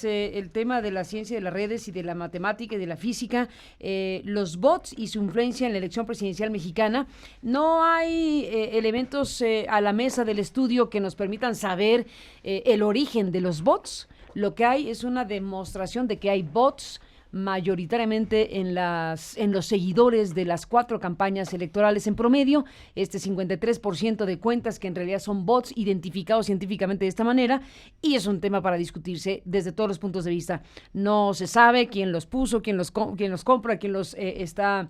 pues el tema de la ciencia de las redes y de la matemática y de la física, los bots y su influencia en la elección presidencial mexicana. No hay elementos a la mesa del estudio que nos permitan saber el origen de los bots. Lo que hay es una demostración de que hay bots mayoritariamente en los seguidores de las 4 campañas electorales en promedio, 53% de cuentas que en realidad son bots identificados científicamente de esta manera, y es un tema para discutirse desde todos los puntos de vista. No se sabe quién los puso, quién los compra, quién los está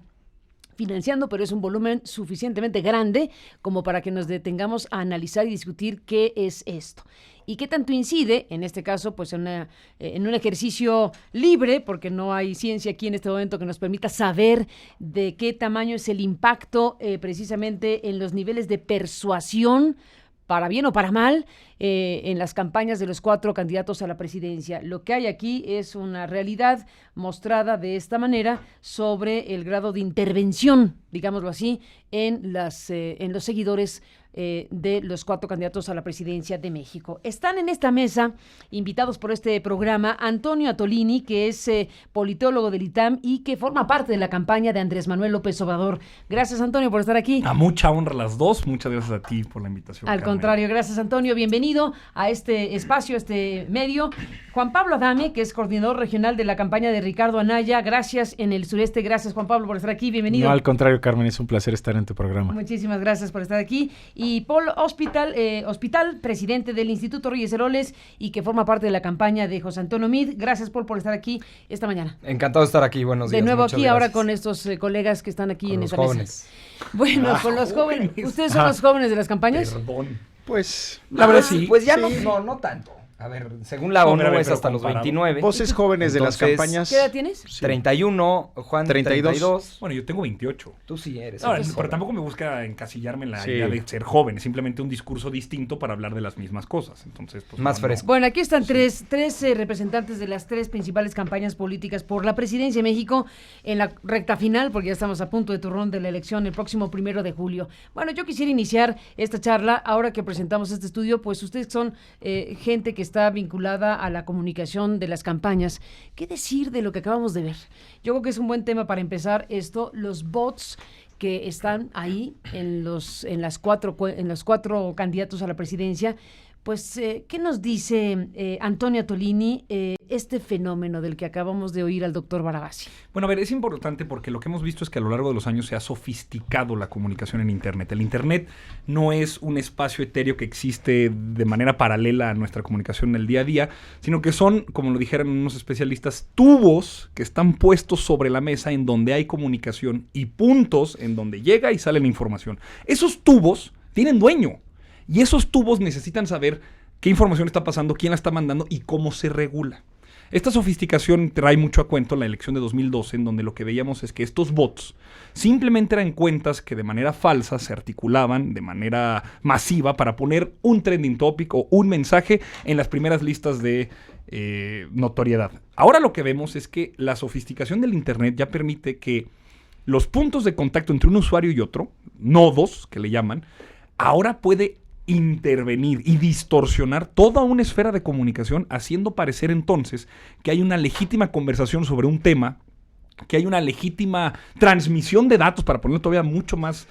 financiando, pero es un volumen suficientemente grande como para que nos detengamos a analizar y discutir qué es esto. ¿Y qué tanto incide, en este caso, pues en un ejercicio libre, porque no hay ciencia aquí en este momento que nos permita saber de qué tamaño es el impacto precisamente en los niveles de persuasión, para bien o para mal, en las campañas de los 4 candidatos a la presidencia? Lo que hay aquí es una realidad mostrada de esta manera sobre el grado de intervención, digámoslo así, en los seguidores de los 4 candidatos a la presidencia de México. Están en esta mesa, invitados por este programa, Antonio Atolini, que es politólogo del ITAM y que forma parte de la campaña de Andrés Manuel López Obrador. Gracias, Antonio, por estar aquí. A mucha honra las dos. Muchas gracias a ti por la invitación. Al contrario, gracias, Antonio. Bienvenido a este espacio, a este medio. Juan Pablo Adame, que es coordinador regional de la campaña de Ricardo Anaya. Gracias en el sureste. Gracias, Juan Pablo, por estar aquí. Bienvenido. No, al contrario, Carmen, es un placer estar en tu programa. Muchísimas gracias por estar aquí. Y Paul Hospital, presidente del Instituto Reyes Heroles y que forma parte de la campaña de José Antonio Meade. Gracias, Paul, por estar aquí esta mañana. Encantado de estar aquí. Buenos días. De nuevo aquí, gracias. ahora con estos colegas que están aquí con en los esta jóvenes. mesa. Bueno, con los jóvenes. ¿Ustedes son los jóvenes de las campañas? Perdón. Pues, La verdad sí. Pues ya sí. no tanto. A ver, según la ONU es hasta los 29. Voces jóvenes de las campañas. ¿Qué edad tienes? Sí. 31, Juan 32. Bueno, yo tengo 28. Tú sí eres. Ahora, eres pero joven. tampoco me busca encasillarme en la Sí. idea de ser joven. Es simplemente un discurso distinto para hablar de las mismas cosas. Entonces, pues, Más fresco. Bueno, aquí están tres representantes de las 3 principales campañas políticas por la presidencia de México en la recta final, porque ya estamos a punto de turrón de la elección el próximo 1 de julio. Bueno, yo quisiera iniciar esta charla, ahora que presentamos este estudio, pues ustedes son gente que está vinculada a la comunicación de las campañas. ¿Qué decir de lo que acabamos de ver? Yo creo que es un buen tema para empezar esto, los bots que están ahí en los 4 candidatos a la presidencia. Pues, ¿qué nos dice Antonio Atolini este fenómeno del que acabamos de oír al doctor Barabasi? Bueno, a ver, es importante porque lo que hemos visto es que a lo largo de los años se ha sofisticado la comunicación en Internet. El Internet no es un espacio etéreo que existe de manera paralela a nuestra comunicación en el día a día, sino que son, como lo dijeron unos especialistas, tubos que están puestos sobre la mesa en donde hay comunicación y puntos en donde llega y sale la información. Esos tubos tienen dueño. Y esos tubos necesitan saber qué información está pasando, quién la está mandando y cómo se regula. Esta sofisticación trae mucho a cuento la elección de 2012, en donde lo que veíamos es que estos bots simplemente eran cuentas que de manera falsa se articulaban de manera masiva para poner un trending topic o un mensaje en las primeras listas de notoriedad. Ahora lo que vemos es que la sofisticación del Internet ya permite que los puntos de contacto entre un usuario y otro, nodos que le llaman, ahora puede intervenir y distorsionar toda una esfera de comunicación, haciendo parecer entonces que hay una legítima conversación sobre un tema, que hay una legítima transmisión de datos, para ponerlo todavía mucho más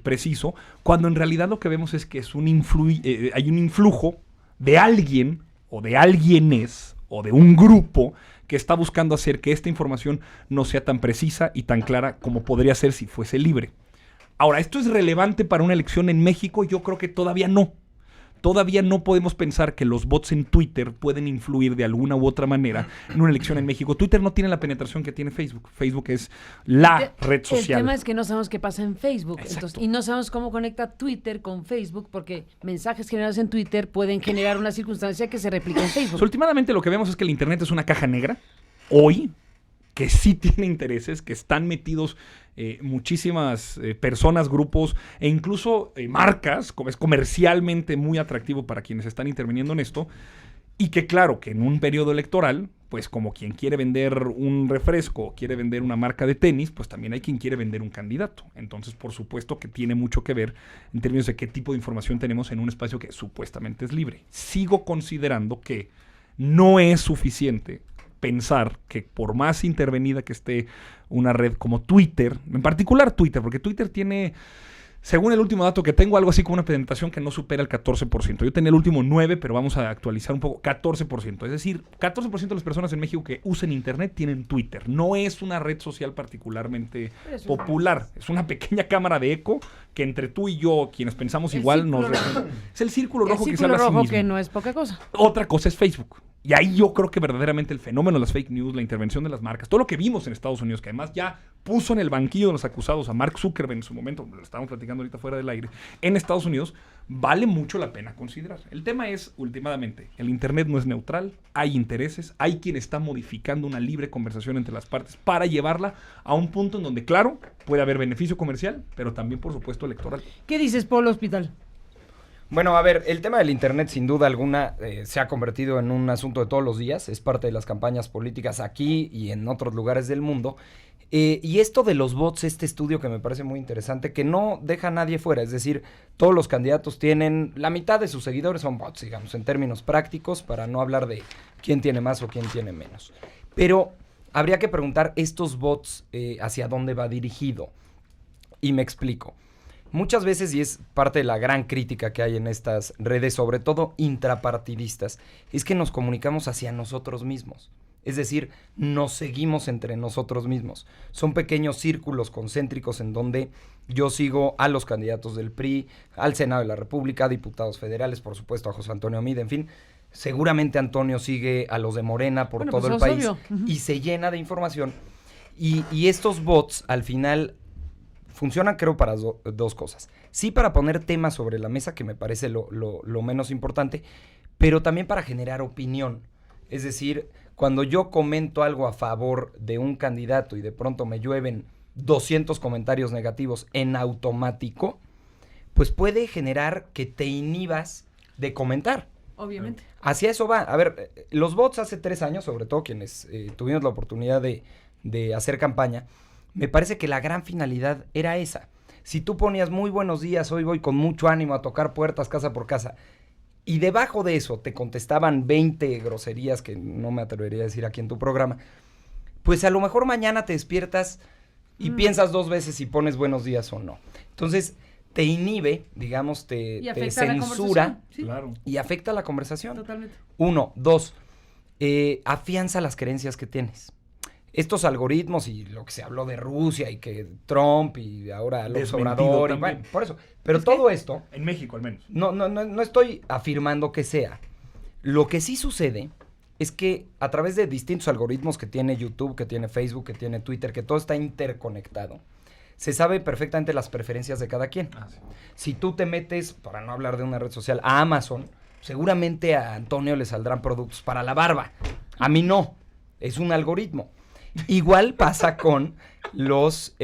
preciso, cuando en realidad lo que vemos es que es hay un influjo de alguien o de alguienes o de un grupo que está buscando hacer que esta información no sea tan precisa y tan clara como podría ser si fuese libre. Ahora, ¿esto es relevante para una elección en México? Yo creo que todavía no. Todavía no podemos pensar que los bots en Twitter pueden influir de alguna u otra manera en una elección en México. Twitter no tiene la penetración que tiene Facebook. Facebook es la red social. El tema es que no sabemos qué pasa en Facebook. Entonces, y no sabemos cómo conecta Twitter con Facebook, porque mensajes generados en Twitter pueden generar una circunstancia que se replica en Facebook. Últimamente lo que vemos es que el Internet es una caja negra. Hoy, que sí tiene intereses, que están metidos muchísimas personas, grupos e incluso marcas, como es comercialmente muy atractivo para quienes están interviniendo en esto, y que claro, que en un periodo electoral, pues como quien quiere vender un refresco, quiere vender una marca de tenis, pues también hay quien quiere vender un candidato. Entonces, por supuesto que tiene mucho que ver en términos de qué tipo de información tenemos en un espacio que supuestamente es libre. Sigo considerando que no es suficiente pensar que por más intervenida que esté una red como Twitter, en particular Twitter, porque Twitter tiene, según el último dato que tengo, algo así como una penetración que no supera el 14%. Yo tenía el último 9%, pero vamos a actualizar un poco, 14%. Es decir, 14% de las personas en México que usan Internet tienen Twitter. No es una red social particularmente popular. Es una pequeña cámara de eco que entre tú y yo, quienes pensamos igual, nos representa. Es el círculo rojo que se habla a sí mismo. Que no es poca cosa. Otra cosa es Facebook. Y ahí yo creo que verdaderamente el fenómeno de las fake news, la intervención de las marcas, todo lo que vimos en Estados Unidos, que además ya puso en el banquillo de los acusados a Mark Zuckerberg en su momento, lo estábamos platicando ahorita fuera del aire, en Estados Unidos, vale mucho la pena considerar. El tema es, últimamente, el Internet no es neutral, hay intereses, hay quien está modificando una libre conversación entre las partes para llevarla a un punto en donde, claro, puede haber beneficio comercial, pero también, por supuesto, electoral. ¿Qué dices, Polo Hospital? Bueno, a ver, el tema del Internet sin duda alguna se ha convertido en un asunto de todos los días, es parte de las campañas políticas aquí y en otros lugares del mundo. Y esto de los bots, este estudio que me parece muy interesante, que no deja a nadie fuera, es decir, todos los candidatos tienen, la mitad de sus seguidores son bots, digamos, en términos prácticos, para no hablar de quién tiene más o quién tiene menos. Pero habría que preguntar estos bots hacia dónde va dirigido. Y me explico. Muchas veces, y es parte de la gran crítica que hay en estas redes, sobre todo intrapartidistas, es que nos comunicamos hacia nosotros mismos. Es decir, nos seguimos entre nosotros mismos. Son pequeños círculos concéntricos en donde yo sigo a los candidatos del PRI, al Senado de la República, a diputados federales, por supuesto a José Antonio Meade, en fin. Seguramente Antonio sigue a los de Morena por todo el país y se llena de información. Y estos bots, al final, funcionan, creo, para dos cosas. Sí, para poner temas sobre la mesa, que me parece lo menos importante, pero también para generar opinión. Es decir, cuando yo comento algo a favor de un candidato y de pronto me llueven 200 comentarios negativos en automático, pues puede generar que te inhibas de comentar. Obviamente. Hacia eso va. A ver, los bots hace 3 años, sobre todo quienes tuvimos la oportunidad de hacer campaña, me parece que la gran finalidad era esa. Si tú ponías muy buenos días, hoy voy con mucho ánimo a tocar puertas casa por casa, y debajo de eso te contestaban 20 groserías que no me atrevería a decir aquí en tu programa, pues a lo mejor mañana te despiertas y piensas 2 veces si pones buenos días o no. Entonces te inhibe, digamos, te censura, ¿sí? Claro. Y afecta la conversación. Totalmente. 1, 2, afianza las creencias que tienes. Estos algoritmos y lo que se habló de Rusia y que Trump y ahora López Obrador, y bueno, por eso. Pero es todo esto, en México al menos. no estoy afirmando que sea. Lo que sí sucede es que a través de distintos algoritmos que tiene YouTube, que tiene Facebook, que tiene Twitter, que todo está interconectado, se sabe perfectamente las preferencias de cada quien. Sí. Si tú te metes, para no hablar de una red social, a Amazon, seguramente a Antonio le saldrán productos para la barba. A mí no. Es un algoritmo. Igual pasa con los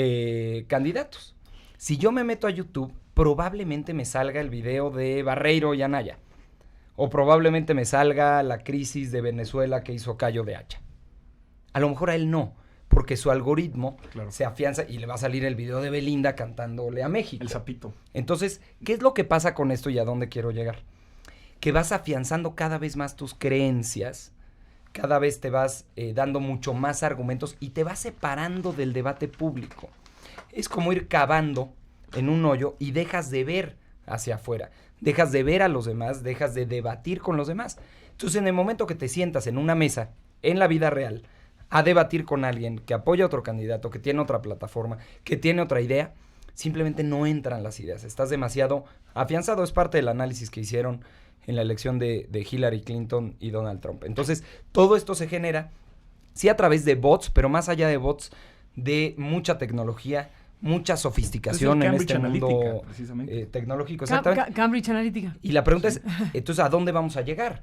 candidatos. Si yo me meto a YouTube, probablemente me salga el video de Barreiro y Anaya. O probablemente me salga la crisis de Venezuela que hizo Cayo de Hacha. A lo mejor a él no, porque su algoritmo se afianza y le va a salir el video de Belinda cantándole a México. El sapito. Entonces, ¿qué es lo que pasa con esto y a dónde quiero llegar? Que vas afianzando cada vez más tus creencias, cada vez te vas dando mucho más argumentos y te vas separando del debate público. Es como ir cavando en un hoyo y dejas de ver hacia afuera, dejas de ver a los demás, dejas de debatir con los demás. Entonces, en el momento que te sientas en una mesa, en la vida real, a debatir con alguien que apoya a otro candidato, que tiene otra plataforma, que tiene otra idea, simplemente no entran las ideas. Estás demasiado afianzado. Es parte del análisis que hicieron en la elección de Hillary Clinton y Donald Trump. Entonces, todo esto se genera, sí, a través de bots, pero más allá de bots, de mucha tecnología, mucha sofisticación en este mundo tecnológico. Exactamente. Cambridge Analytica. Y la pregunta es, entonces, ¿a dónde vamos a llegar?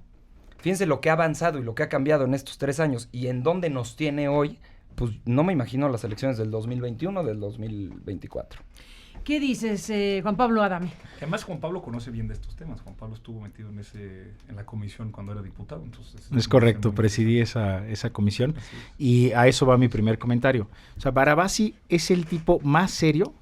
Fíjense lo que ha avanzado y lo que ha cambiado en estos 3 años y en dónde nos tiene hoy, pues no me imagino las elecciones del 2021 o del 2024. ¿Qué dices, Juan Pablo Adame? Además, Juan Pablo conoce bien de estos temas. Juan Pablo estuvo metido en la comisión cuando era diputado. Entonces, es correcto, presidí esa comisión. Y a eso va mi primer comentario. O sea, Barabasi es el tipo más serio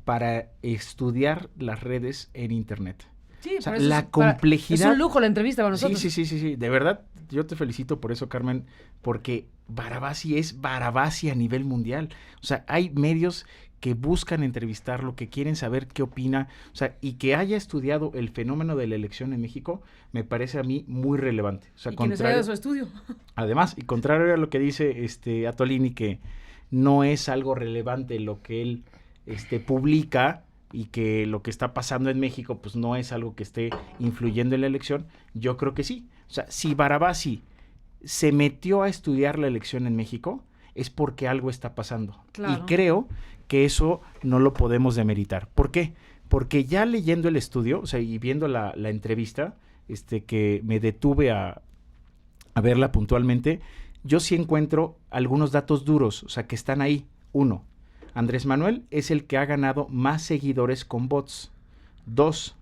para estudiar las redes en Internet. Sí, o sea, la complejidad. Es un lujo la entrevista para nosotros. Sí. De verdad, yo te felicito por eso, Carmen, porque Barabasi es Barabasi a nivel mundial. O sea, hay medios que buscan entrevistarlo, que quieren saber qué opina, o sea, y que haya estudiado el fenómeno de la elección en México, me parece a mí muy relevante. O sea, y que nos haya dado su estudio. Además, y contrario a lo que dice Atolini, que no es algo relevante lo que él publica, y que lo que está pasando en México pues no es algo que esté influyendo en la elección, yo creo que sí. O sea, si Barabasi se metió a estudiar la elección en México, es porque algo está pasando. Claro. Y creo que eso no lo podemos demeritar. ¿Por qué? Porque ya leyendo el estudio, o sea, y viendo la entrevista, que me detuve a verla puntualmente, yo sí encuentro algunos datos duros, o sea, que están ahí. 1, Andrés Manuel es el que ha ganado más seguidores con bots. 2,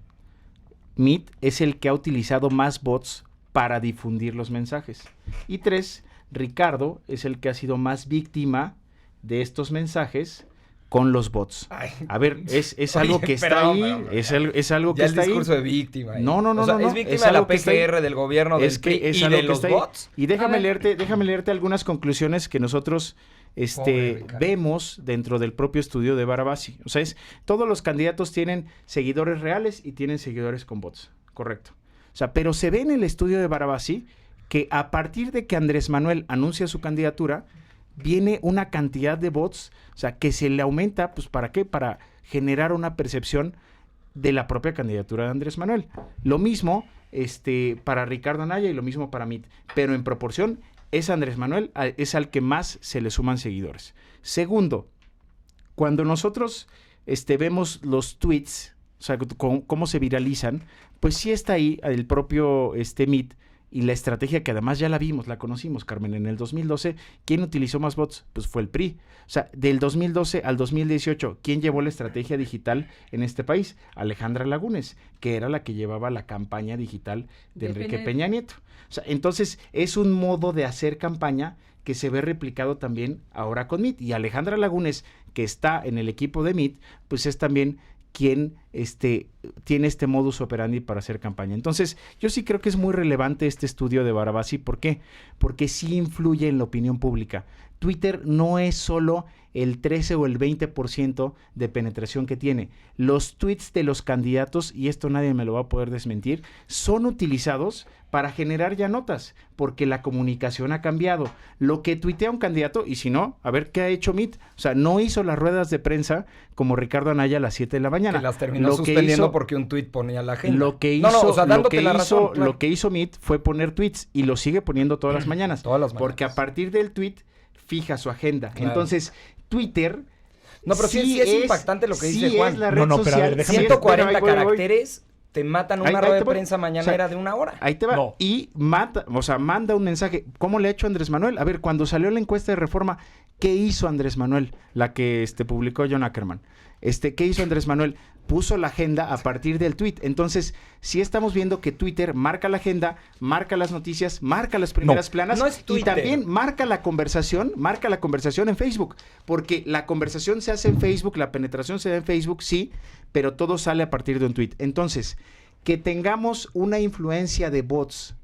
Meet es el que ha utilizado más bots para difundir los mensajes. Y 3, Ricardo es el que ha sido más víctima de estos mensajes con los bots. Ay. A ver, es algo que está ahí, es algo que ya está ahí. el discurso de víctima. No, o sea, no. ¿es víctima de la PGR, del gobierno, del PRI y de los bots? Y déjame leerte algunas conclusiones que nosotros vemos dentro del propio estudio de Barabasi. O sea, todos los candidatos tienen seguidores reales y tienen seguidores con bots. Correcto. O sea, pero se ve en el estudio de Barabasi que a partir de que Andrés Manuel anuncia su candidatura, viene una cantidad de bots, o sea, que se le aumenta, pues, ¿para qué? Para generar una percepción de la propia candidatura de Andrés Manuel. Lo mismo para Ricardo Anaya y lo mismo para Meet, pero en proporción es Andrés Manuel, es al que más se le suman seguidores. Segundo, cuando nosotros vemos los tweets, o sea, cómo se viralizan, pues sí está ahí el propio Meet. Y la estrategia que además ya la vimos, la conocimos, Carmen, en el 2012, ¿quién utilizó más bots? Pues fue el PRI. O sea, del 2012 al 2018, ¿quién llevó la estrategia digital en este país? Alejandra Lagunes, que era la que llevaba la campaña digital de Enrique Peña Nieto. O sea, entonces es un modo de hacer campaña que se ve replicado también ahora con Meet. Y Alejandra Lagunes, que está en el equipo de Meet, pues es también quien tiene este modus operandi para hacer campaña. Entonces, yo sí creo que es muy relevante este estudio de Barabasi. ¿Por qué? Porque sí influye en la opinión pública. Twitter no es solo el 13 o el 20% de penetración que tiene. Los tweets de los candidatos, y esto nadie me lo va a poder desmentir, son utilizados para generar ya notas, porque la comunicación ha cambiado. Lo que tuitea un candidato, y si no, a ver qué ha hecho Meet. O sea, no hizo las ruedas de prensa como Ricardo Anaya a las 7 de la mañana. Que las terminó suspendiendo porque un tuit ponía la agenda. Lo que hizo Meet fue poner tweets y lo sigue poniendo todas las mañanas. Todas las mañanas. Porque a partir del tweet fija su agenda. Claro. Entonces, Twitter... No, pero sí es impactante lo que dice Juan. Es la red social, pero a ver, déjame... 140 caracteres te matan una rueda de prensa mañanera de una hora. Ahí te va. No. Y manda un mensaje. ¿Cómo le ha hecho Andrés Manuel? A ver, cuando salió la encuesta de Reforma, ¿qué hizo Andrés Manuel? La que publicó John Ackerman. ¿Qué hizo Andrés Manuel? Puso la agenda a partir del tweet. Entonces, sí estamos viendo que Twitter marca la agenda, marca las noticias, marca las primeras planas no es y también marca la conversación en Facebook, porque la conversación se hace en Facebook, la penetración se da en Facebook, sí, pero todo sale a partir de un tweet. Entonces, que tengamos una influencia de bots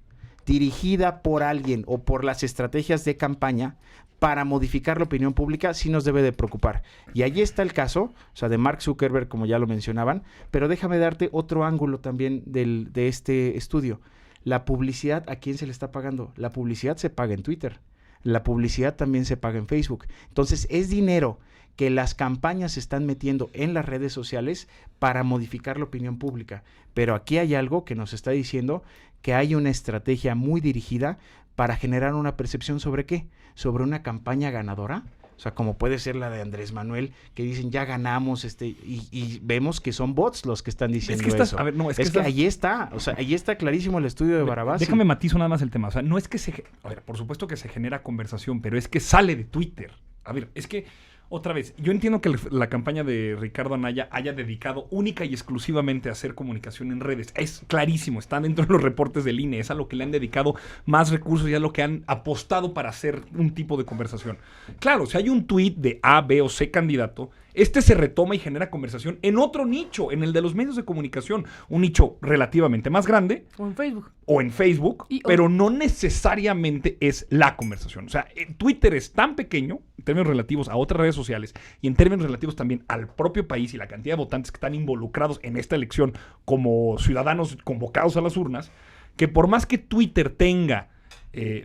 dirigida por alguien o por las estrategias de campaña para modificar la opinión pública sí nos debe de preocupar. Y allí está el caso, o sea, de Mark Zuckerberg, como ya lo mencionaban, pero déjame darte otro ángulo también de este estudio. La publicidad, ¿a quién se le está pagando? La publicidad se paga en Twitter. La publicidad también se paga en Facebook. Entonces, es dinero que las campañas se están metiendo en las redes sociales para modificar la opinión pública. Pero aquí hay algo que nos está diciendo que hay una estrategia muy dirigida para generar una percepción ¿sobre qué? Sobre una campaña ganadora. O sea, como puede ser la de Andrés Manuel, que dicen ya ganamos, y vemos que son bots los que están diciendo eso. A ver, no, es que ahí está, o sea, ahí está clarísimo el estudio de Barabasi. Déjame matizo nada más el tema. O sea, no es que a ver, por supuesto que se genera conversación, pero es que sale de Twitter. A ver, es que Otra vez, yo entiendo que la campaña de Ricardo Anaya haya dedicado única y exclusivamente a hacer comunicación en redes. Es clarísimo, está dentro de los reportes del INE, es a lo que le han dedicado más recursos y a lo que han apostado para hacer un tipo de conversación. Claro, si hay un tuit de A, B o C candidato, este se retoma y genera conversación en otro nicho, en el de los medios de comunicación, un nicho relativamente más grande. O en Facebook. Pero no necesariamente es la conversación. O sea, Twitter es tan pequeño, en términos relativos a otras redes sociales, y en términos relativos también al propio país y la cantidad de votantes que están involucrados en esta elección como ciudadanos convocados a las urnas, que por más que Twitter tenga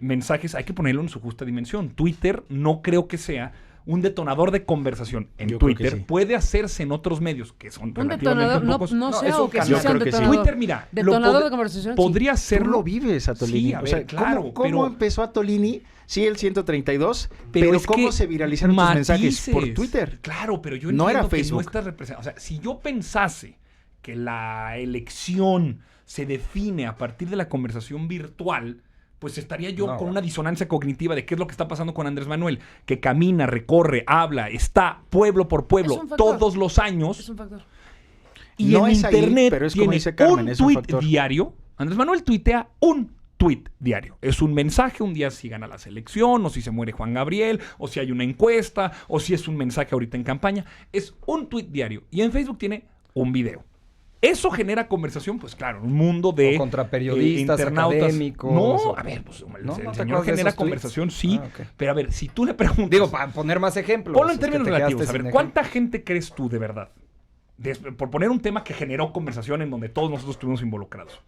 mensajes, hay que ponerlo en su justa dimensión. Twitter no creo que sea un detonador de conversación en Yo creo Twitter. que sí. Puede hacerse en otros medios que son Un relativamente detonador, pocos. no sé, es o un que sí canal. sea un Yo creo que sí. detonador. Twitter, mira, Detonador de conversación, sí. podría Tú serlo. lo vives, Atolini. Sí, a ver, claro, ¿cómo pero- empezó Atolini? Sí, el 132, Pero pero es ¿cómo que se viralizaron tus mensajes? matices. Por Twitter. Claro, pero yo No entiendo era que Facebook. no estás representando. O sea, si yo pensase que la elección se define a partir de la conversación virtual, pues estaría yo No. con una disonancia cognitiva de qué es lo que está pasando con Andrés Manuel, que camina, recorre, habla, está pueblo por pueblo Es un factor. todos los años. Es un factor. Y No en es ahí, internet pero es como tiene dice Carmen, un es un tuit factor. diario. Andrés Manuel tuitea un tuit diario. Es un mensaje, un día si gana la selección, o si se muere Juan Gabriel, o si hay una encuesta, o si es un mensaje ahorita en campaña. Es un tuit diario. Y en Facebook tiene un video. Eso genera conversación, pues claro, un mundo de O contra periodistas, académicos, No, o- a ver, pues el ¿No? ¿No te señor acuerdas de genera esos conversación, tweets? sí. Ah, ok. Pero a ver, si tú le preguntas... Digo, para poner más ejemplos. Ponlo en es que términos te relativos. quedaste A ver, sin ¿cuánta gente crees tú de verdad? Por poner un tema que generó conversación en donde todos nosotros estuvimos involucrados.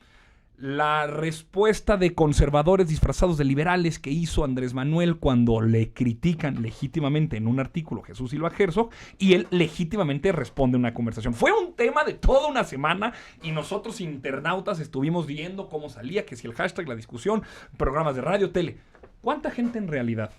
La respuesta de conservadores disfrazados de liberales que hizo Andrés Manuel cuando le critican legítimamente en un artículo Jesús Silva Herzog, y él legítimamente responde una conversación. Fue un tema de toda una semana y nosotros internautas estuvimos viendo cómo salía, que si el hashtag, la discusión, programas de radio, tele. ¿Cuánta gente en realidad?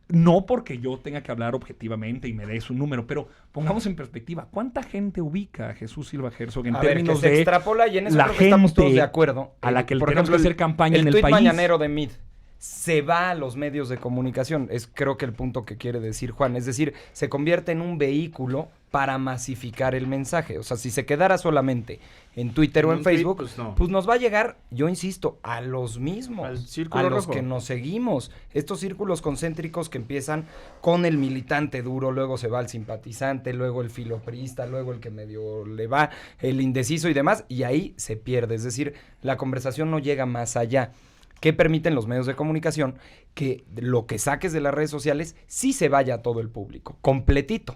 No porque yo tenga que hablar objetivamente y me dé su número, pero pongamos en perspectiva, ¿cuánta gente ubica a Jesús Silva Herzog en A ver, términos que se de extrapola y en eso la creo que estamos todos gente de acuerdo. a la que Por tenemos ejemplo, que hacer campaña en el tuit país? mañanero de Mid se va a los medios de comunicación. Es creo que el punto que quiere decir Juan. Es decir, se convierte en un vehículo para masificar el mensaje. O sea, si se quedara solamente en Twitter o en un tweet, Facebook, pues no. pues nos va a llegar, yo insisto, a los mismos. Al círculo a los rojo. que nos seguimos. Estos círculos concéntricos que empiezan con el militante duro, luego se va al simpatizante, luego el filopriista, luego el que medio le va, el indeciso y demás, y ahí se pierde. Es decir, la conversación no llega más allá. ¿Qué permiten los medios de comunicación? Que lo que saques de las redes sociales sí se vaya a todo el público, completito.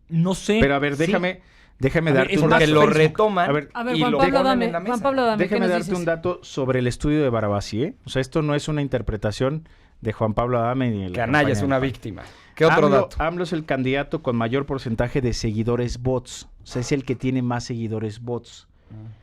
No sé. Pero a ver, sí. déjame A ver, darte es un más Porque dato. lo Facebook. retoman A ver, y Juan lo Pablo, ponen dame, en la mesa. Juan Pablo, dame, ¿qué Déjame nos darte dices? un dato sobre el estudio de Barabasi, ¿eh? O sea, esto no es una interpretación de Juan Pablo Adame ni de la Que Anaya es campaña una del PAN. víctima. ¿Qué otro dato? AMLO es el candidato con mayor porcentaje de seguidores bots. O sea, es el que tiene más seguidores bots.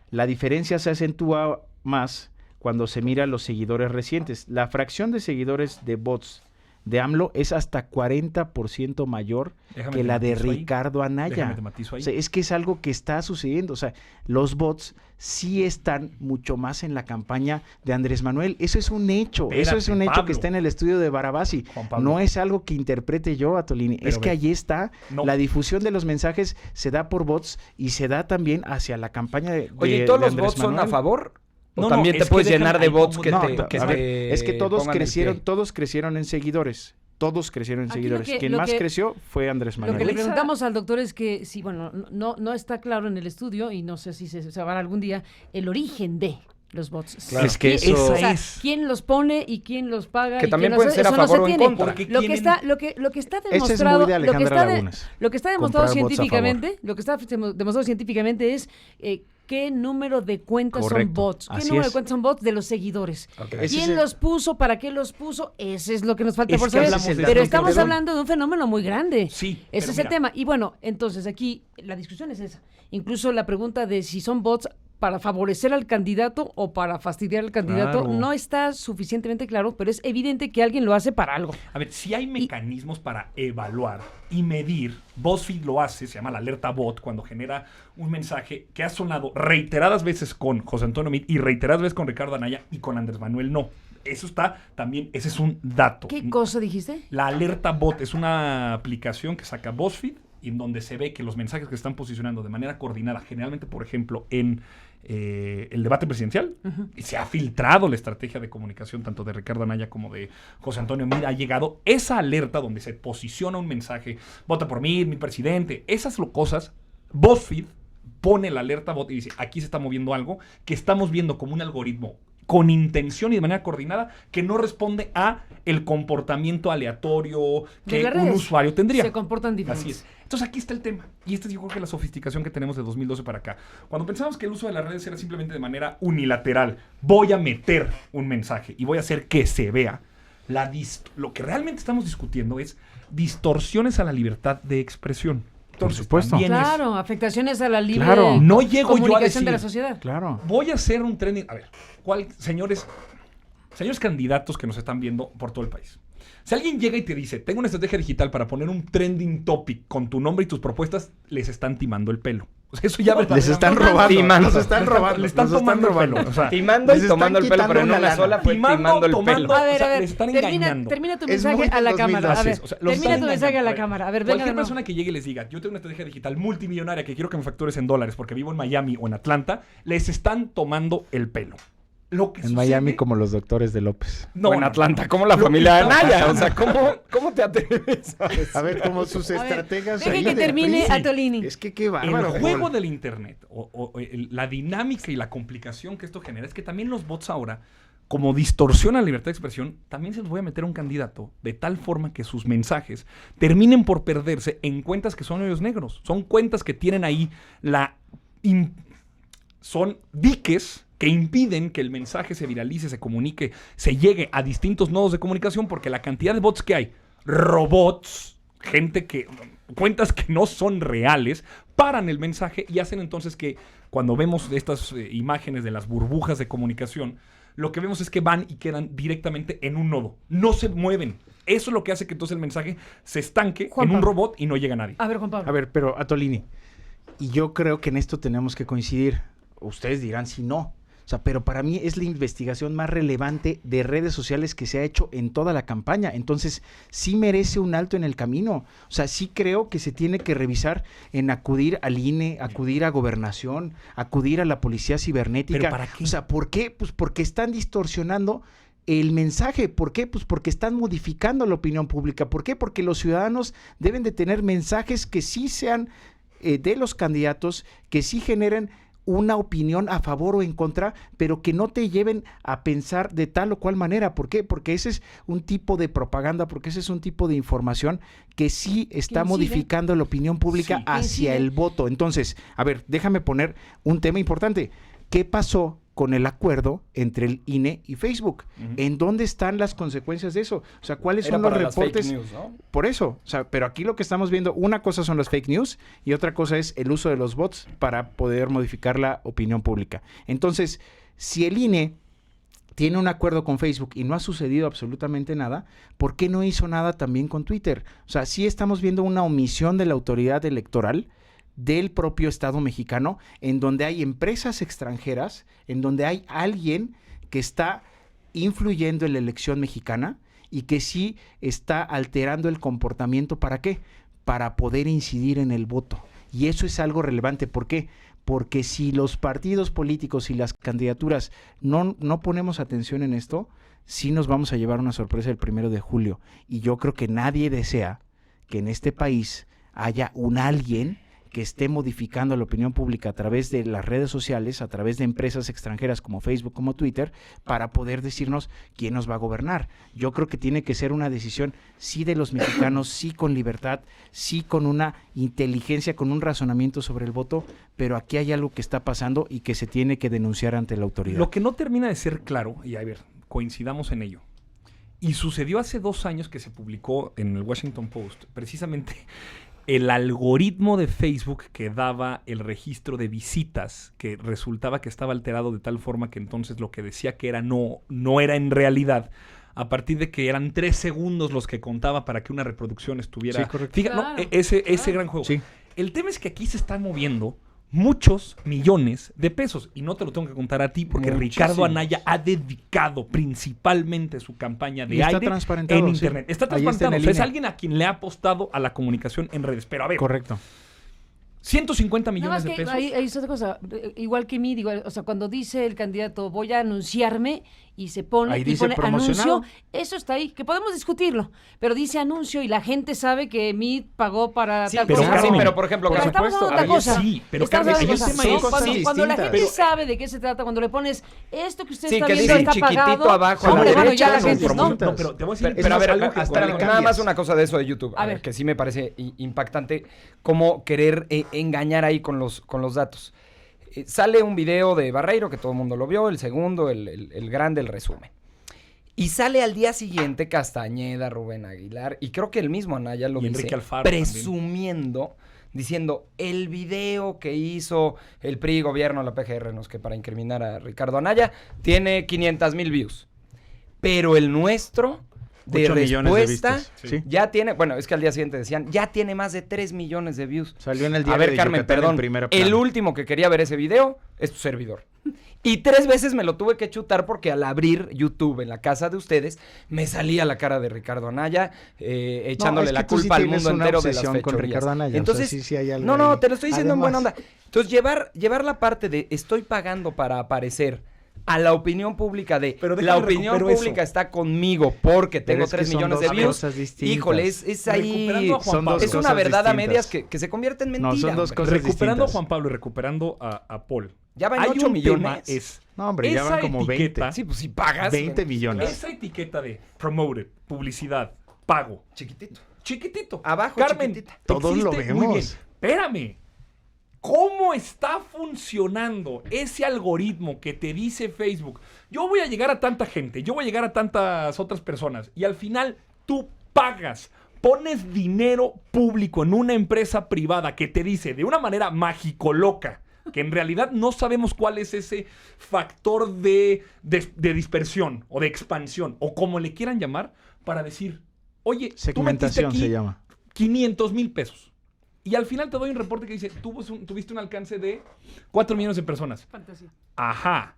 La diferencia se acentúa más cuando se mira los seguidores recientes. La fracción de seguidores de bots de AMLO es hasta 40% mayor Déjame que te la de matizo ahí. Ricardo Anaya. Déjame te matizo ahí. O sea, es que es algo que está sucediendo. O sea, los bots sí están mucho más en la campaña de Andrés Manuel. Eso es un hecho. Eso es Espérate, un hecho Pablo. que está en el estudio de Barabasi. Juan Pablo. No es algo que interprete yo, Atolini. Pero Es que ve. allí está. No. La difusión de los mensajes se da por bots y se da también hacia la campaña de Oye, de- ¿y todos de los Andrés bots son a Manuel. favor? ¿O No, también no, te es que puedes déjame llenar de ahí bots como- que No, te a que ver, te es que todos pongan el crecieron, pie? todos crecieron en seguidores. Todos crecieron en Aquí seguidores. lo que- Quien lo más que- creció fue Andrés Lo que le Manuel. preguntamos al doctor es que, sí, bueno, no está claro en el estudio y no sé si se sabrá algún día el origen de los bots. Claro. Es que ¿Quién- eso- o sea, es. ¿quién los pone y quién los paga? Que y también quién los pueden hace? ser a Eso no favor se o en tiene. contra. Porque Lo que tienen- está, lo que está Ese es muy demostrado, de Alejandra Lagunas. lo que está demostrado Comprar bots a favor. científicamente, lo que está demostrado científicamente es qué número de cuentas son Correcto, bots, qué así número de es. cuentas son bots de los seguidores. Ok. Ese es ¿Quién el- los puso? ¿Para qué los puso? Ese es lo que nos falta Es por que saber. hablamos de Pero datos, estamos perdón. hablando de un fenómeno muy grande. Sí, Ese pero es el mira. tema. Y bueno, entonces aquí la discusión es esa. Incluso la pregunta de si son bots para favorecer al candidato o para fastidiar al candidato Claro. no está suficientemente claro, pero es evidente que alguien lo hace para algo. A ver, si hay mecanismos para evaluar y medir, BuzzFeed lo hace, se llama la alerta bot, cuando genera un mensaje que ha sonado reiteradas veces con José Antonio Meade y reiteradas veces con Ricardo Anaya y con Andrés Manuel no. eso está también, ese es un dato. ¿Qué cosa dijiste? La alerta bot es una aplicación que saca BuzzFeed y en donde se ve que los mensajes que están posicionando de manera coordinada, generalmente, por ejemplo, en el debate presidencial, y se ha filtrado la estrategia de comunicación tanto de Ricardo Anaya como de José Antonio Meade, ha llegado esa alerta donde se posiciona un mensaje, vota por mí, mi presidente, esas cosas, BuzzFeed pone la alerta bot y dice, aquí se está moviendo algo que estamos viendo como un algoritmo con intención y de manera coordinada que no responde a el comportamiento aleatorio que un usuario tendría. Se comportan diferentes. Así es. Entonces aquí está el tema. Y esta es yo creo que la sofisticación que tenemos de 2012 para acá. Cuando pensamos que el uso de las redes era simplemente de manera unilateral, voy a meter un mensaje y voy a hacer que se vea, lo que realmente estamos discutiendo es distorsiones a la libertad de expresión. Entonces, por supuesto. Claro, afectaciones a la libre no llego comunicación yo a decir, de la sociedad. Claro. Voy a hacer un trending. A ver, señores candidatos que nos están viendo por todo el país. Si alguien llega y te dice, tengo una estrategia digital para poner un trending topic con tu nombre y tus propuestas, les están timando el pelo. O sea, eso ya les están robando. Timando. Nos están robando. Le están tomando el pelo. O sea, timando y tomando el pelo, pero en una sola fue timando el pelo. A ver, o sea, les están engañando. Termina tu mensaje a la cámara. A ver, o sea, termina tu mensaje a la cámara. A ver, venga. Cualquier persona que llegue y les diga, yo tengo una estrategia digital multimillonaria que quiero que me factures en dólares porque vivo en Miami o en Atlanta, les están tomando el pelo. Lo que en sucede, Miami como los doctores de López. No, en Atlanta, como la familia Anaya. O sea, ¿cómo te atreves a decir? A ver, como sus estrategas. Deje que termine Atolini. Es que qué bárbaro. El juego del internet, la dinámica y la complicación que esto genera, es que también los bots ahora, como distorsionan la libertad de expresión, también se los voy a meter a un candidato de tal forma que sus mensajes terminen por perderse en cuentas que son hoyos negros. Son cuentas que tienen ahí son diques que impiden que el mensaje se viralice, se comunique, se llegue a distintos nodos de comunicación, porque la cantidad de bots que hay, robots, cuentas que no son reales, paran el mensaje y hacen entonces que cuando vemos estas imágenes de las burbujas de comunicación, lo que vemos es que van y quedan directamente en un nodo, no se mueven. Eso es lo que hace que entonces el mensaje se estanque en un robot y no llega a nadie. A ver, Juan Pablo. A ver, pero Atolini, y yo creo que en esto tenemos que coincidir. Ustedes dirán si no. O sea, pero para mí es la investigación más relevante de redes sociales que se ha hecho en toda la campaña. Entonces, sí merece un alto en el camino. O sea, sí creo que se tiene que revisar en acudir al INE, acudir a Gobernación, acudir a la Policía Cibernética. ¿Pero para qué? O sea, ¿por qué? Pues porque están distorsionando el mensaje. ¿Por qué? Pues porque están modificando la opinión pública. ¿Por qué? Porque los ciudadanos deben de tener mensajes que sí sean de los candidatos, que sí generen una opinión a favor o en contra, pero que no te lleven a pensar de tal o cual manera. ¿Por qué? Porque ese es un tipo de propaganda, porque ese es un tipo de información que sí está modificando la opinión pública hacia el voto. Entonces, a ver, déjame poner un tema importante. ¿Qué pasó con el acuerdo entre el INE y Facebook? ¿En dónde están las consecuencias de eso? O sea, ¿cuáles son los reportes? Fake news, ¿no? Por eso, o sea, pero aquí lo que estamos viendo, una cosa son las fake news y otra cosa es el uso de los bots para poder modificar la opinión pública. Entonces, si el INE tiene un acuerdo con Facebook y no ha sucedido absolutamente nada, ¿por qué no hizo nada también con Twitter? O sea, sí estamos viendo una omisión de la autoridad electoral del propio Estado mexicano, en donde hay empresas extranjeras, en donde hay alguien que está influyendo en la elección mexicana y que sí está alterando el comportamiento. ¿Para qué? Para poder incidir en el voto. Y eso es algo relevante. ¿Por qué? Porque si los partidos políticos y las candidaturas no ponemos atención en esto, sí nos vamos a llevar una sorpresa el 1 de julio. Y yo creo que nadie desea que en este país haya un alguien que esté modificando la opinión pública a través de las redes sociales, a través de empresas extranjeras como Facebook, como Twitter, para poder decirnos quién nos va a gobernar. Yo creo que tiene que ser una decisión sí de los mexicanos, sí con libertad, sí con una inteligencia, con un razonamiento sobre el voto, pero aquí hay algo que está pasando y que se tiene que denunciar ante la autoridad. Lo que no termina de ser claro, y a ver, coincidamos en ello, y sucedió hace 2 años que se publicó en el Washington Post, precisamente el algoritmo de Facebook que daba el registro de visitas, que resultaba que estaba alterado de tal forma que entonces lo que decía que era no era en realidad, a partir de que eran 3 segundos los que contaba para que una reproducción estuviera... Sí, correcto. Fíjate, Claro, ese gran juego. Sí. El tema es que aquí se está moviendo muchos millones de pesos. Y no te lo tengo que contar a ti porque Muchísimos. Ricardo Anaya ha dedicado principalmente su campaña de Y está aire transparentado, en sí. Internet. Está Ahí está en transparentado. el O sea, es INE. alguien a quien le ha apostado a la comunicación en redes. Pero a ver, Correcto. 150 Nada millones más de que pesos. ahí es otra cosa, igual que mí, digo, o sea, cuando dice el candidato voy a anunciarme y se pone, Ahí y dice pone promocionado. anuncio, eso está ahí, que podemos discutirlo, pero dice anuncio y la gente sabe que Meet pagó para Sí, tal pero cosa. Carmen, pero por ejemplo, Pero por estamos supuesto, hablando de otra a ver, cosa. sí, pero Estamos Carmen, hablando de el otra tema cosa. es- son cosas Cuando la distintas. gente sabe de qué se trata, cuando le pones esto que usted Sí, está que viendo dice está chiquitito pagado, abajo a la hombre, bueno, derecha, ya la son gente, ¿no? distintas. No, pero te voy a decir, Pero a ver, algo que hasta cuando nada cambias. más una cosa de eso de YouTube, A ver. que sí me parece impactante, cómo querer engañar ahí con los datos. Sale un video de Barreiro, que todo el mundo lo vio, el segundo, el grande, el resumen. Y sale al día siguiente Castañeda, Rubén Aguilar, y creo que el mismo Anaya lo Y dice, Enrique Alfaro presumiendo, diciendo, el video que hizo el PRI, gobierno, la PGR, no es que para incriminar a Ricardo Anaya, tiene 500,000 views. Pero el nuestro, de 8 millones de respuesta, vistas. Sí. ya tiene, bueno, es que al día siguiente decían, ya tiene más de 3 millones de views. Salió en el A diario ver, de Carmen, Yucatán en perdón, primera el plana. último que quería ver ese video es tu servidor. Y 3 veces me lo tuve que chutar porque al abrir YouTube en la casa de ustedes, me salía la cara de Ricardo Anaya, echándole es que la tú sí culpa al tienes mundo una entero de las obsesión con fechorías. Ricardo Anaya, o sea, Entonces, sí hay algo no, ahí. te lo estoy diciendo en buena Además- onda. Entonces, llevar la parte de estoy pagando para aparecer a la opinión pública de Pero la déjame opinión recupero pública eso. está conmigo porque Pero tengo es que 3 son millones de dos views. cosas distintas. Híjole, es ahí. Recuperando a Juan Son Pablo. dos Es una cosas verdad a distintas. medias que se convierte en mentira. No, son dos hombre. cosas recuperando a distintas. Juan Pablo y recuperando a Paul. Ya van Hay 8 un millones. tema, es No, hombre, ya esa van como 20. etiqueta, Sí, pues si pagas. 20 güey. millones. esa etiqueta de promoted, publicidad, pago, Chiquitito. chiquitito. Abajo, Carmen, chiquitita. Todos lo existe, muy vemos. bien. Espérame. ¿Cómo está funcionando ese algoritmo que te dice Facebook? Yo voy a llegar a tanta gente, yo voy a llegar a tantas otras personas y al final tú pagas, pones dinero público en una empresa privada que te dice de una manera mágico-loca, que en realidad no sabemos cuál es ese factor de dispersión o de expansión o como le quieran llamar para decir, oye, tú metiste Segmentación aquí se llama. 500,000 pesos. Y al final te doy un reporte que dice, tuviste un alcance de 4 millones de personas. Fantasía. Ajá.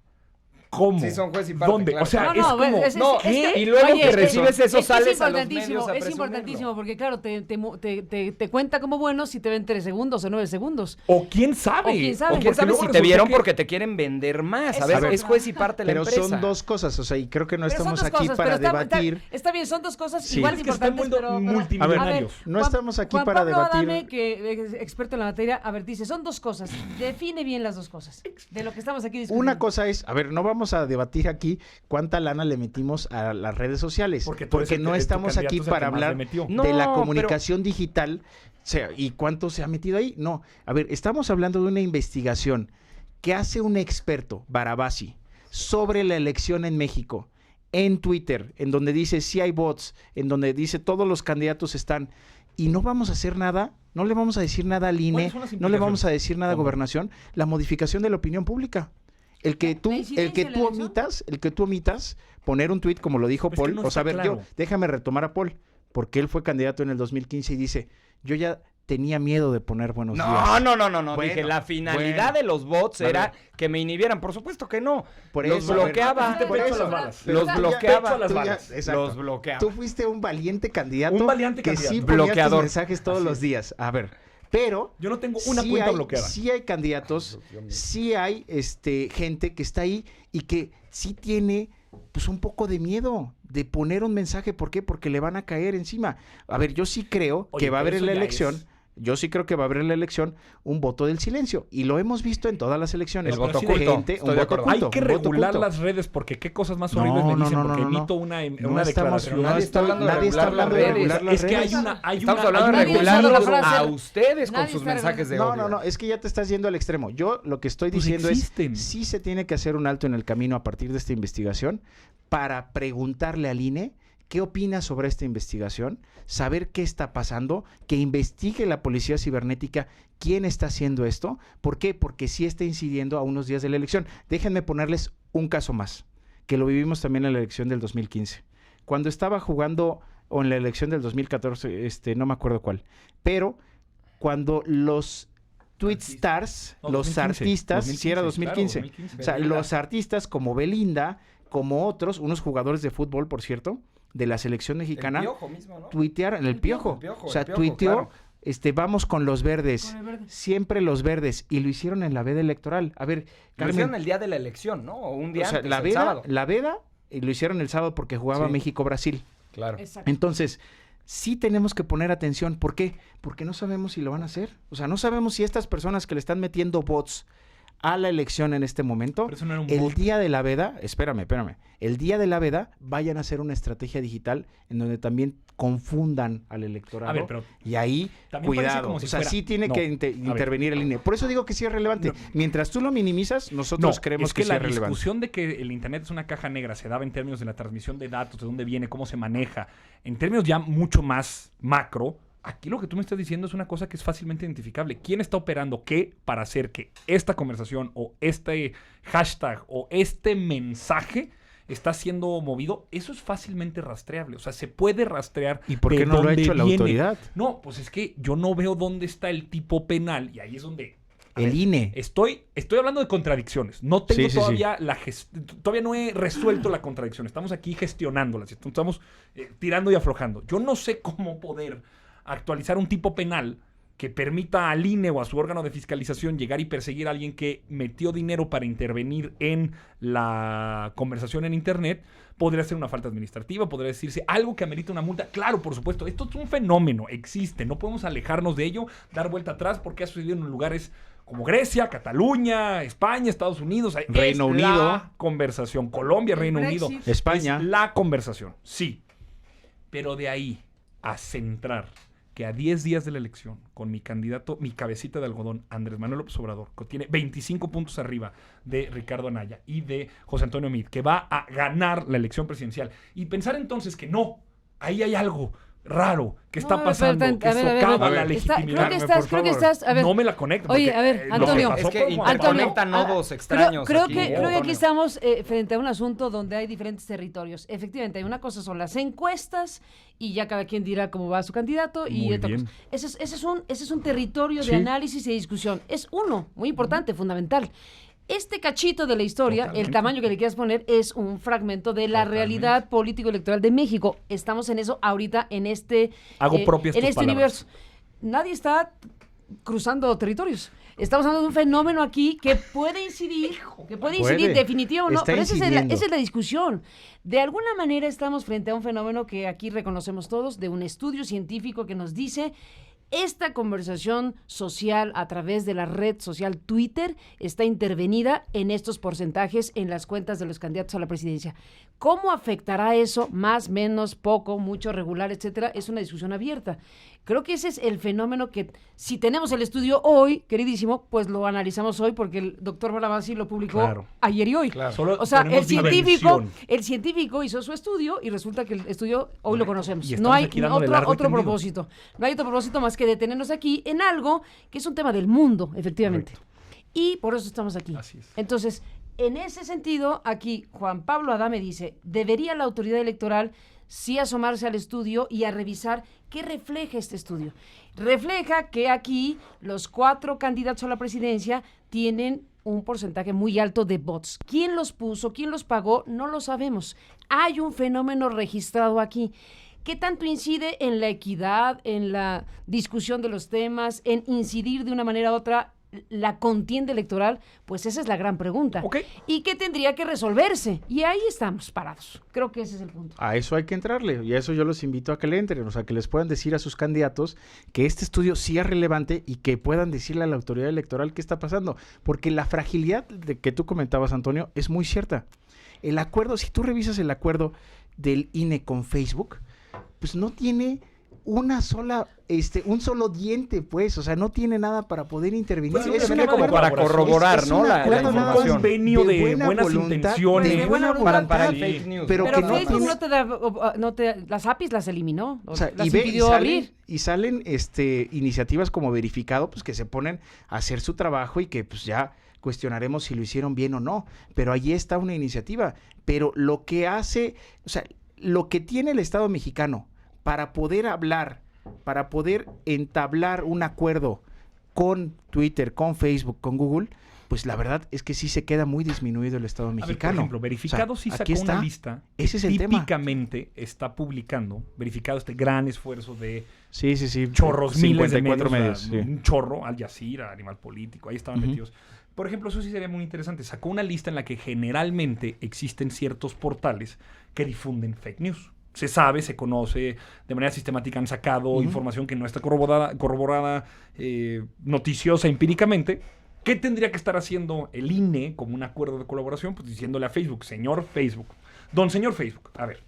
¿Cómo? Sí, son juez y parte, ¿Dónde? claro. O sea, No, es no, como... es No, que- y luego oye, que es recibes eso, es sales a los importantísimo, medios a es presumirlo. importantísimo, porque claro, te cuenta como bueno si te ven 3 segundos o 9 segundos. O quién sabe. O quién sabe. O quién porque sabe luego si te resulta vieron que- porque te quieren vender más. A ver, Exacto. es juez y parte la Pero empresa. son dos cosas, o sea, y creo que no Pero son estamos dos aquí cosas, para pero debatir. está bien, son dos cosas Sí. igual Es de que están importantes, muy pero multimillonarios. No estamos aquí Juan para Pablo debatir. Adame, que es experto en la materia, a ver, dice, son dos cosas. Define bien las dos cosas de lo que estamos aquí discutiendo. Una cosa es, a ver, no vamos a debatir aquí cuánta lana le metimos a las redes sociales, Porque porque, tú eres el no que- tu estamos candidato aquí es el para que más le hablar metió. No, de la pero- comunicación digital, o sea, y cuánto se ha metido ahí. No, a ver, estamos hablando de una investigación que hace un experto, Barabasi, sobre la elección en México, en Twitter, en donde dice si hay bots, en donde dice todos los candidatos están, y no vamos a hacer nada, no le vamos a decir nada al INE, ¿Cuáles son las no le vamos a implicaciones? decir nada a ¿Cómo? Gobernación, la modificación de la opinión pública. El que tú, ¿La incidencia el que de la tú elección? omitas poner un tuit como lo dijo Pues es que Paul, no o sea, a está ver, claro. déjame retomar a Paul, porque él fue candidato en el 2015 y dice, yo ya tenía miedo de poner buenos días. No. Bueno, Dije, la finalidad bueno. de los bots Vale. era que me inhibieran. Por supuesto que no. Por los eso, a ver, bloqueaba. Te por pecho eso. las balas. Pero Los tú ya- bloqueaba. Pecho a las tú ya- balas. exacto. Los bloqueaba. Tú fuiste un valiente candidato. Un valiente que candidato. sí ponías tus Bloqueador. mensajes todos Así los es. días. A ver, pero Yo no tengo una sí cuenta hay, bloqueada. Sí hay candidatos, sí hay gente que está ahí y que sí tiene pues un poco de miedo de poner un mensaje. ¿Por qué? Porque le van a caer encima. A ver, yo sí creo Oye, que va a pero haber en eso la ya elección. es- Yo sí creo que va a haber en la elección un voto del silencio. Y lo hemos visto en todas las elecciones. El voto sí, oculto. Gente, Estoy un de voto acuerdo. Hay oculto, que un voto regular oculto. las redes porque qué cosas más No, horribles me no, dicen no, porque no, no. emito una No estamos, declaración. no Nadie está hablando de nadie está regular hablando las de redes. regular las Es que redes. Estamos hablando de Nadie está regularlos hablando de a frase. ustedes con Nadie sus está mensajes de No, odio. no, es que ya te estás yendo al extremo. Yo lo que estoy Pues diciendo existen. es, sí se tiene que hacer un alto en el camino a partir de esta investigación para preguntarle al INE qué opina sobre esta investigación, saber qué está pasando, que investigue la policía cibernética quién está haciendo esto. ¿Por qué? Porque sí está incidiendo a unos días de la elección. Déjenme ponerles un caso más, que lo vivimos también en la elección del 2015. Cuando estaba jugando, o en la elección del 2014, no me acuerdo cuál, pero cuando los Tweetstars, No, los 2015, artistas, 2015, si era 2015. claro, 2015. O sea, Belinda. los artistas como Belinda, como otros, unos jugadores de fútbol, por cierto, de la selección mexicana, El Piojo mismo, ¿no? tuitearon, el Piojo. El Piojo, O sea, el Piojo, tuiteó, claro. vamos con los verdes. Con el verde. Siempre los verdes. Y lo hicieron en la veda electoral. A ver, Lo Carmen, hicieron el día de la elección, ¿no? O un día o sea, antes, la el veda, sábado. y lo hicieron el sábado porque jugaba Sí. México-Brasil. Claro. Exacto. Entonces, sí tenemos que poner atención. ¿Por qué? Porque no sabemos si lo van a hacer. O sea, no sabemos si estas personas que le están metiendo bots a la elección en este momento, Pero eso no era un el bot. día de la veda, espérame, el día de la veda vayan a hacer una estrategia digital en donde también confundan al electorado. A ver, pero y ahí, también parece cuidado. como si o sea, fuera- sí tiene No, que a ver. intervenir el INE. Por eso digo que sí es relevante. No. Mientras tú lo minimizas, nosotros No, creemos es que sí la es relevante. discusión de que el Internet es una caja negra se daba en términos de la transmisión de datos, de dónde viene, cómo se maneja, en términos ya mucho más macro. Aquí lo que tú me estás diciendo es una cosa que es fácilmente identificable. ¿Quién está operando qué para hacer que esta conversación o este hashtag o este mensaje está siendo movido? Eso es fácilmente rastreable. O sea, se puede rastrear. ¿Y por de qué no lo ha dónde hecho la viene. autoridad? No, pues es que yo no veo dónde está el tipo penal y ahí es donde... a El ver, INE. Estoy hablando de contradicciones. No tengo Sí, sí, todavía todavía no he resuelto la contradicción. Estamos aquí gestionándolas. Estamos tirando y aflojando. Yo no sé cómo poder actualizar un tipo penal que permita al INE o a su órgano de fiscalización llegar y perseguir a alguien que metió dinero para intervenir en la conversación en Internet. Podría ser una falta administrativa, podría decirse algo que amerita una multa. Claro, por supuesto, esto es un fenómeno, existe. No podemos alejarnos de ello, dar vuelta atrás porque ha sucedido en lugares como Grecia, Cataluña, España, Estados Unidos. Reino Es Unido. la conversación. Colombia, El Reino Brexit. Unido. España. Es la conversación, sí. Pero de ahí a centrar que a 10 días de la elección, con mi candidato, mi cabecita de algodón, Andrés Manuel López Obrador, que tiene 25 puntos arriba de Ricardo Anaya y de José Antonio Meade, que va a ganar la elección presidencial, y pensar entonces que no, ahí hay algo raro que está No, pasando, pero, que a ver, socava a ver. la legitimidad. Creo que estás, a ver. No me la conecto. Oye, porque, a ver, lo que Antonio. pasó Es que con Juan Antonio, Pablo- conectan nodos extraños Creo aquí, que aquí Antonio. estamos frente a un asunto donde hay diferentes territorios. Efectivamente, una cosa son las encuestas y ya cada quien dirá cómo va su candidato y Muy otra bien. cosa. Ese es un territorio Sí. de análisis y discusión. Es uno, muy importante, fundamental. Este cachito de la historia, el Totalmente. tamaño que le quieras poner, es un fragmento de la Totalmente. realidad político-electoral de México. Estamos en eso ahorita, en este, Hago propias en tus este palabras. universo. Nadie está cruzando territorios. Estamos hablando de un fenómeno aquí que puede incidir, Puede. definitivo o no, Está pero incidiendo. esa es la discusión. De alguna manera estamos frente a un fenómeno que aquí reconocemos todos, de un estudio científico que nos dice: esta conversación social a través de la red social Twitter está intervenida en estos porcentajes en las cuentas de los candidatos a la presidencia. ¿Cómo afectará eso? Más, menos, poco, mucho, regular, etcétera. Es una discusión abierta. Creo que ese es el fenómeno que, si tenemos el estudio hoy, queridísimo, pues lo analizamos hoy porque el doctor Barabasi lo publicó Claro. ayer y hoy. Claro. Solo O sea, ponemos diversión. el científico hizo su estudio y resulta que el estudio hoy lo conocemos. Y estamos No hay aquí dándole largo y otro tendido. propósito. No hay otro propósito más que detenernos aquí en algo que es un tema del mundo, efectivamente. Y por eso estamos aquí. Así es. Entonces, en ese sentido, aquí Juan Pablo Adame dice: debería la autoridad electoral sí asomarse al estudio y a revisar qué refleja este estudio. Refleja que aquí los 4 candidatos a la presidencia tienen un porcentaje muy alto de bots. ¿Quién los puso? ¿Quién los pagó? No lo sabemos. Hay un fenómeno registrado aquí. ¿Qué tanto incide en la equidad, en la discusión de los temas, en incidir de una manera u otra la contienda electoral? Pues esa es la gran pregunta. Ok. ¿Y qué tendría que resolverse? Y ahí estamos parados. Creo que ese es el punto. A eso hay que entrarle y a eso yo los invito a que le entren, o sea, que les puedan decir a sus candidatos que este estudio sí es relevante y que puedan decirle a la autoridad electoral qué está pasando, porque la fragilidad de que tú comentabas, Antonio, es muy cierta. El acuerdo, si tú revisas el acuerdo del INE con Facebook, pues no tiene una sola, un solo diente, pues, o sea, no tiene nada para poder intervenir. Pues Es simplemente un como acuerdo- para corroborar, es ¿no? un La acuerdo nada más convenio de buena buenas voluntad, intenciones. de buena Para- para voluntad, el fake news. pero Pero que no Facebook tiene- no te da, las APIs las eliminó, O sea, las y, impidió abrir. salen iniciativas como Verificado, pues que se ponen a hacer su trabajo y que pues ya cuestionaremos si lo hicieron bien o no, pero allí está una iniciativa. Pero lo que hace, o sea, lo que tiene el Estado mexicano para poder hablar, para poder entablar un acuerdo con Twitter, con Facebook, con Google, pues la verdad es que sí se queda muy disminuido el Estado mexicano. Por ejemplo, Verificado sí sacó una lista que ese es el tema. típicamente está publicando, Verificado, este gran esfuerzo de sí. chorros, miles de medios. Sí. Un chorro, Al Jazeera, Animal Político, ahí estaban metidos. Por ejemplo, eso sí sería muy interesante. Sacó una lista en la que generalmente existen ciertos portales que difunden fake news. Se sabe, se conoce, de manera sistemática han sacado información que no está corroborada noticiosa, empíricamente. ¿Qué tendría que estar haciendo el INE como un acuerdo de colaboración? Pues diciéndole a Facebook, señor Facebook, don señor Facebook, a ver,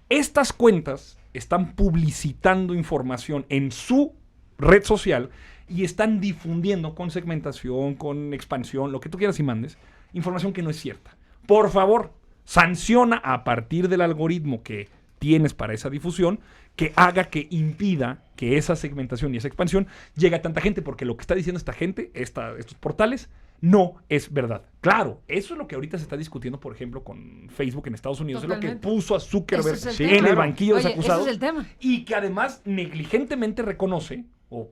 estas cuentas están publicitando información en su red social y están difundiendo con segmentación, con expansión, lo que tú quieras y mandes, información que no es cierta. Por favor, sanciona a partir del algoritmo que tienes para esa difusión, que haga que impida que esa segmentación y esa expansión llegue a tanta gente, porque lo que está diciendo esta gente, estos portales, no es verdad. Claro, eso es lo que ahorita se está discutiendo, por ejemplo, con Facebook en Estados Unidos. Totalmente. Es lo que puso a Zuckerberg Es en el banquillo de los acusados. Ese es el tema. Y que además negligentemente reconoce, o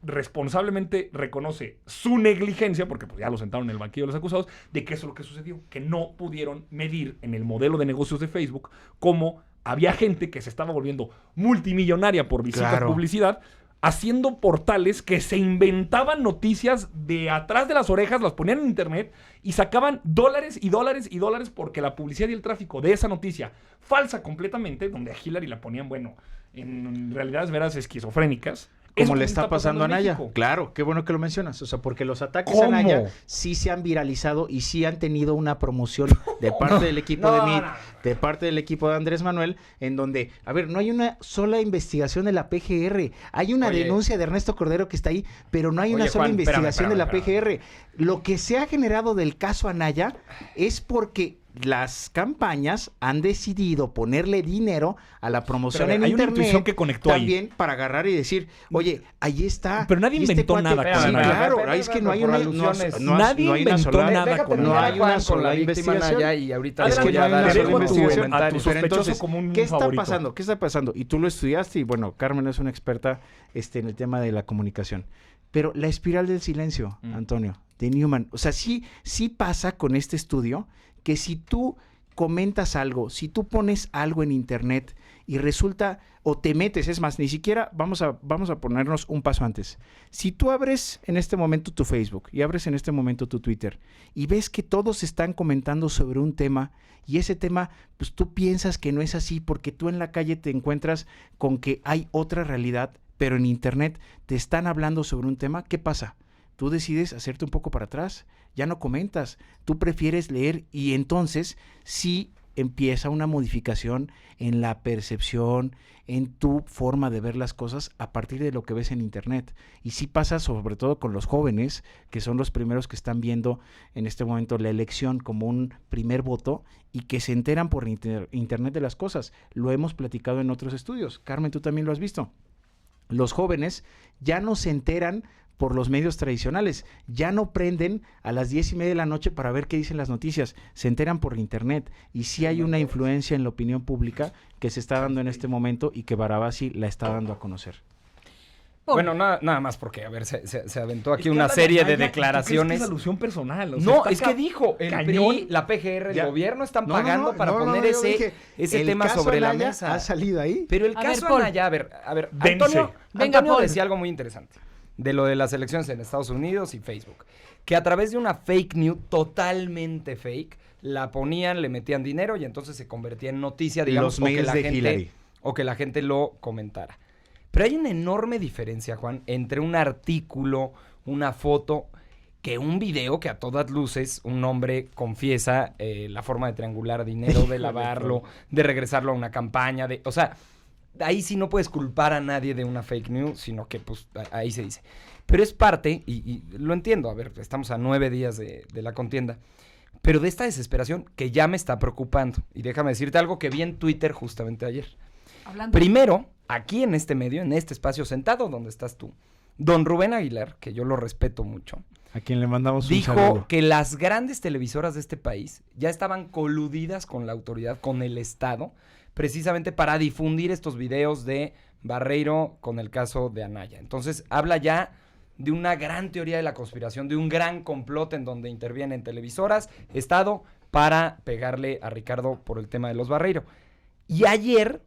responsablemente reconoce su negligencia, porque pues, ya lo sentaron en el banquillo de los acusados, de que eso es lo que sucedió, que no pudieron medir en el modelo de negocios de Facebook cómo había gente que se estaba volviendo multimillonaria por visitas, publicidad, haciendo portales que se inventaban noticias de atrás de las orejas, las ponían en internet y sacaban dólares y dólares y dólares porque la publicidad y el tráfico de esa noticia, falsa completamente, donde a Hillary la ponían, bueno, en realidades veras esquizofrénicas. Como le está pasando a Anaya. Claro, qué bueno que lo mencionas. O sea, porque los ataques a Anaya sí se han viralizado y sí han tenido una promoción de parte del equipo de MIT, de parte del equipo de Andrés Manuel, en donde, a ver, no hay una sola investigación de la PGR. Hay una denuncia de Ernesto Cordero que está ahí, pero no hay una sola investigación de la PGR. Lo que se ha generado del caso Anaya es porque las campañas han decidido ponerle dinero a la promoción en hay internet. Una intuición que conectó también ahí. Para agarrar y decir, oye, ahí está. Pero nadie inventó nada. Sí, claro, es que no hay una nadie inventó nada con no hay una sola investigación. Y ahorita es que no hay una sola investigación. A tu sospechoso como un ¿qué está favorito? pasando? ¿Qué está pasando? Y tú lo estudiaste y bueno, Carmen es una experta en el tema de la comunicación. Pero la espiral del silencio, Antonio, de Newman, o sea, sí pasa con este estudio que si tú comentas algo, si tú pones algo en internet y resulta, o te metes, es más, ni siquiera vamos a ponernos un paso antes. Si tú abres en este momento tu Facebook y abres en este momento tu Twitter y ves que todos están comentando sobre un tema y ese tema, pues tú piensas que no es así porque tú en la calle te encuentras con que hay otra realidad, pero en internet te están hablando sobre un tema, ¿qué pasa? Tú decides hacerte un poco para atrás, ya no comentas, tú prefieres leer y entonces sí empieza una modificación en la percepción, en tu forma de ver las cosas a partir de lo que ves en internet. Y sí pasa sobre todo con los jóvenes, que son los primeros que están viendo en este momento la elección como un primer voto y que se enteran por internet de las cosas. Lo hemos platicado en otros estudios. Carmen, tú también lo has visto. Los jóvenes ya no se enteran por los medios tradicionales, ya no prenden a las 10:30 de la noche para ver qué dicen las noticias, se enteran por internet y sí hay una influencia en la opinión pública que se está dando en este momento y que Barabasi la está dando a conocer. Bueno, nada más porque, a ver, se aventó aquí una serie de declaraciones. Es alusión personal. O sea, no, es que dijo, el PRI, la PGR, el gobierno están pagando para poner ese tema sobre la mesa. ¿Ha salido ahí? Pero el caso Anaya, a ver, Antonio decía algo muy interesante de lo de las elecciones en Estados Unidos y Facebook, que a través de una fake news totalmente fake, la ponían, le metían dinero y entonces se convertía en noticia, digamos, o que la gente lo comentara. Pero hay una enorme diferencia, Juan, entre un artículo, una foto, que un video que a todas luces un hombre confiesa la forma de triangular dinero, de lavarlo, de regresarlo a una campaña, o sea, ahí sí no puedes culpar a nadie de una fake news, sino que pues ahí se dice. Pero es parte, y lo entiendo, a ver, estamos a 9 días de la contienda, pero de esta desesperación que ya me está preocupando. Y déjame decirte algo que vi en Twitter justamente ayer. Primero, aquí en este medio, en este espacio sentado donde estás tú, don Rubén Aguilar, que yo lo respeto mucho, a quien le mandamos un saludo, dijo que las grandes televisoras de este país ya estaban coludidas con la autoridad, con el Estado, precisamente para difundir estos videos de Barreiro con el caso de Anaya. Entonces, habla ya de una gran teoría de la conspiración, de un gran complot en donde intervienen televisoras, Estado, para pegarle a Ricardo por el tema de los Barreiro. Y ayer,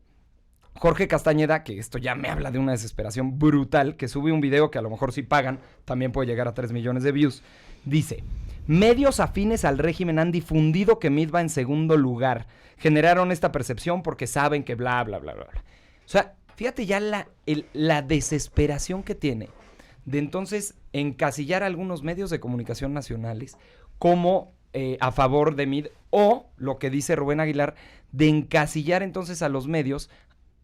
Jorge Castañeda, que esto ya me habla de una desesperación brutal, que sube un video que a lo mejor si pagan, también puede llegar a 3 millones de views, dice: medios afines al régimen han difundido que Meade va en segundo lugar. Generaron esta percepción porque saben que bla, bla, bla, bla, bla. O sea, fíjate ya la desesperación que tiene de entonces encasillar a algunos medios de comunicación nacionales como a favor de Meade, o lo que dice Rubén Aguilar, de encasillar entonces a los medios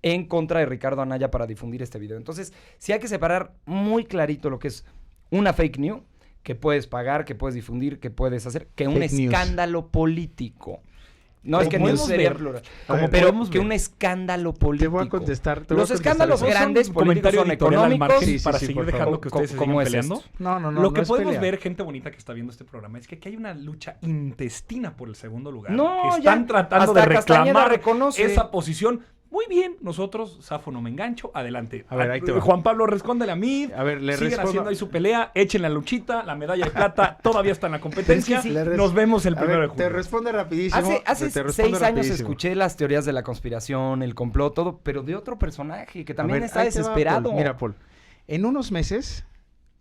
en contra de Ricardo Anaya para difundir este video. Entonces, sí hay que separar muy clarito lo que es una fake news, que puedes pagar, que puedes difundir, que puedes hacer, que un escándalo político. No, es que news sería plural. Pero que un escándalo político. Te voy a contestar. Los escándalos grandes políticos son económicos. Para seguir dejando que ustedes se sigan peleando. No. Lo que podemos ver, gente bonita que está viendo este programa, es que aquí hay una lucha intestina por el segundo lugar. No, que están tratando hasta de reclamar reconoce esa posición. Muy bien, nosotros, Zafo, no me engancho, adelante. A ver, ahí te va. Juan Pablo, respóndele a mí. A ver, le Siguen respondo. haciendo ahí su pelea, echen la luchita, la medalla de plata, todavía está en la competencia. Nos vemos el 1 de julio. Te responde rapidísimo. Hace te responde 6 años rapidísimo. escuché las teorías de la conspiración, el complot, todo, pero de otro personaje que A también ver, está ahí te va, desesperado. Paul. Mira, Paul, en unos meses,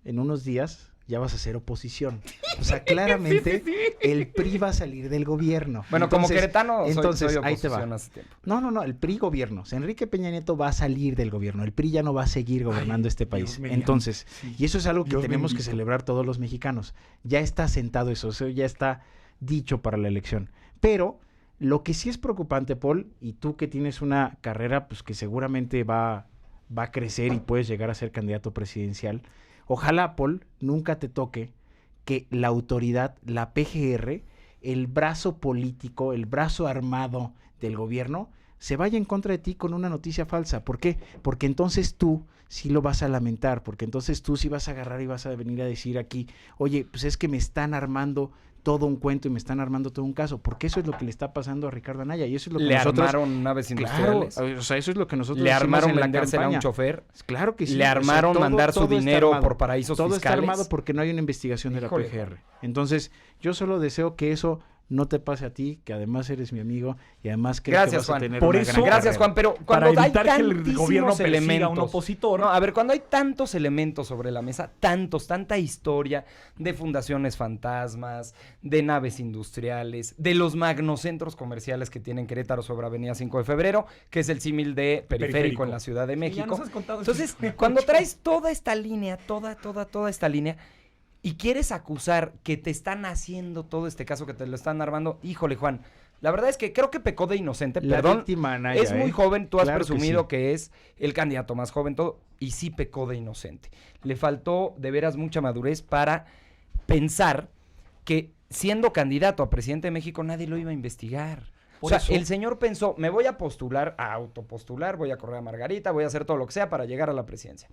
en unos días, ya vas a ser oposición. O sea, claramente el PRI va a salir del gobierno. Bueno, Entonces, como queretano entonces, soy ahí te oposición va. hace tiempo. No, el PRI gobierno. O sea, Enrique Peña Nieto va a salir del gobierno. El PRI ya no va a seguir gobernando este país. Dios mío. Entonces, Sí. y eso es algo que Dios tenemos que bendito. celebrar todos los mexicanos. Ya está sentado eso ya está dicho para la elección. Pero lo que sí es preocupante, Paul, y tú que tienes una carrera pues que seguramente va a crecer y puedes llegar a ser candidato presidencial, ojalá, Paul, nunca te toque que la autoridad, la PGR, el brazo político, el brazo armado del gobierno, se vaya en contra de ti con una noticia falsa. ¿Por qué? Porque entonces tú sí lo vas a lamentar, porque entonces tú sí vas a agarrar y vas a venir a decir aquí, oye, pues es que me están armando todo un cuento y me están armando todo un caso, porque eso es lo que le está pasando a Ricardo Anaya y eso es lo que Le nosotros... armaron naves Claro, industriales. o sea, eso es lo que nosotros Le hicimos armaron en la vendérsela a un campaña. chofer. Claro que sí. Le armaron mandar su todo está dinero armado. por paraísos todo fiscales. Está armado porque no hay una investigación de la Híjole. PGR. Entonces, yo solo deseo que eso no te pase a ti, que además eres mi amigo y además creo Gracias, que vas Juan. a tener Por una eso- gran Gracias, carrera. Juan, pero Para cuando hay evitar que el tantísimos gobierno persiga a un elementos, opositor. no, a ver, cuando hay tantos elementos sobre la mesa, tanta historia de fundaciones fantasmas, de naves industriales, de los magnocentros comerciales que tienen Querétaro sobre Avenida 5 de Febrero, que es el símil de periférico en la Ciudad de Sí, ya México. nos has contado Entonces, eso. cuando traes toda esta línea, toda esta línea, y quieres acusar que te están haciendo todo este caso, que te lo están armando, híjole, Juan, la verdad es que creo que pecó de inocente, La perdón. víctima Anaya, Es muy joven, tú has Claro que presumido sí. que es el candidato más joven, todo, y sí pecó de inocente. Le faltó de veras mucha madurez para pensar que siendo candidato a presidente de México nadie lo iba a investigar. Por o sea, eso- el señor pensó, me voy a postular, a autopostular, voy a correr a Margarita, voy a hacer todo lo que sea para llegar a la presidencia.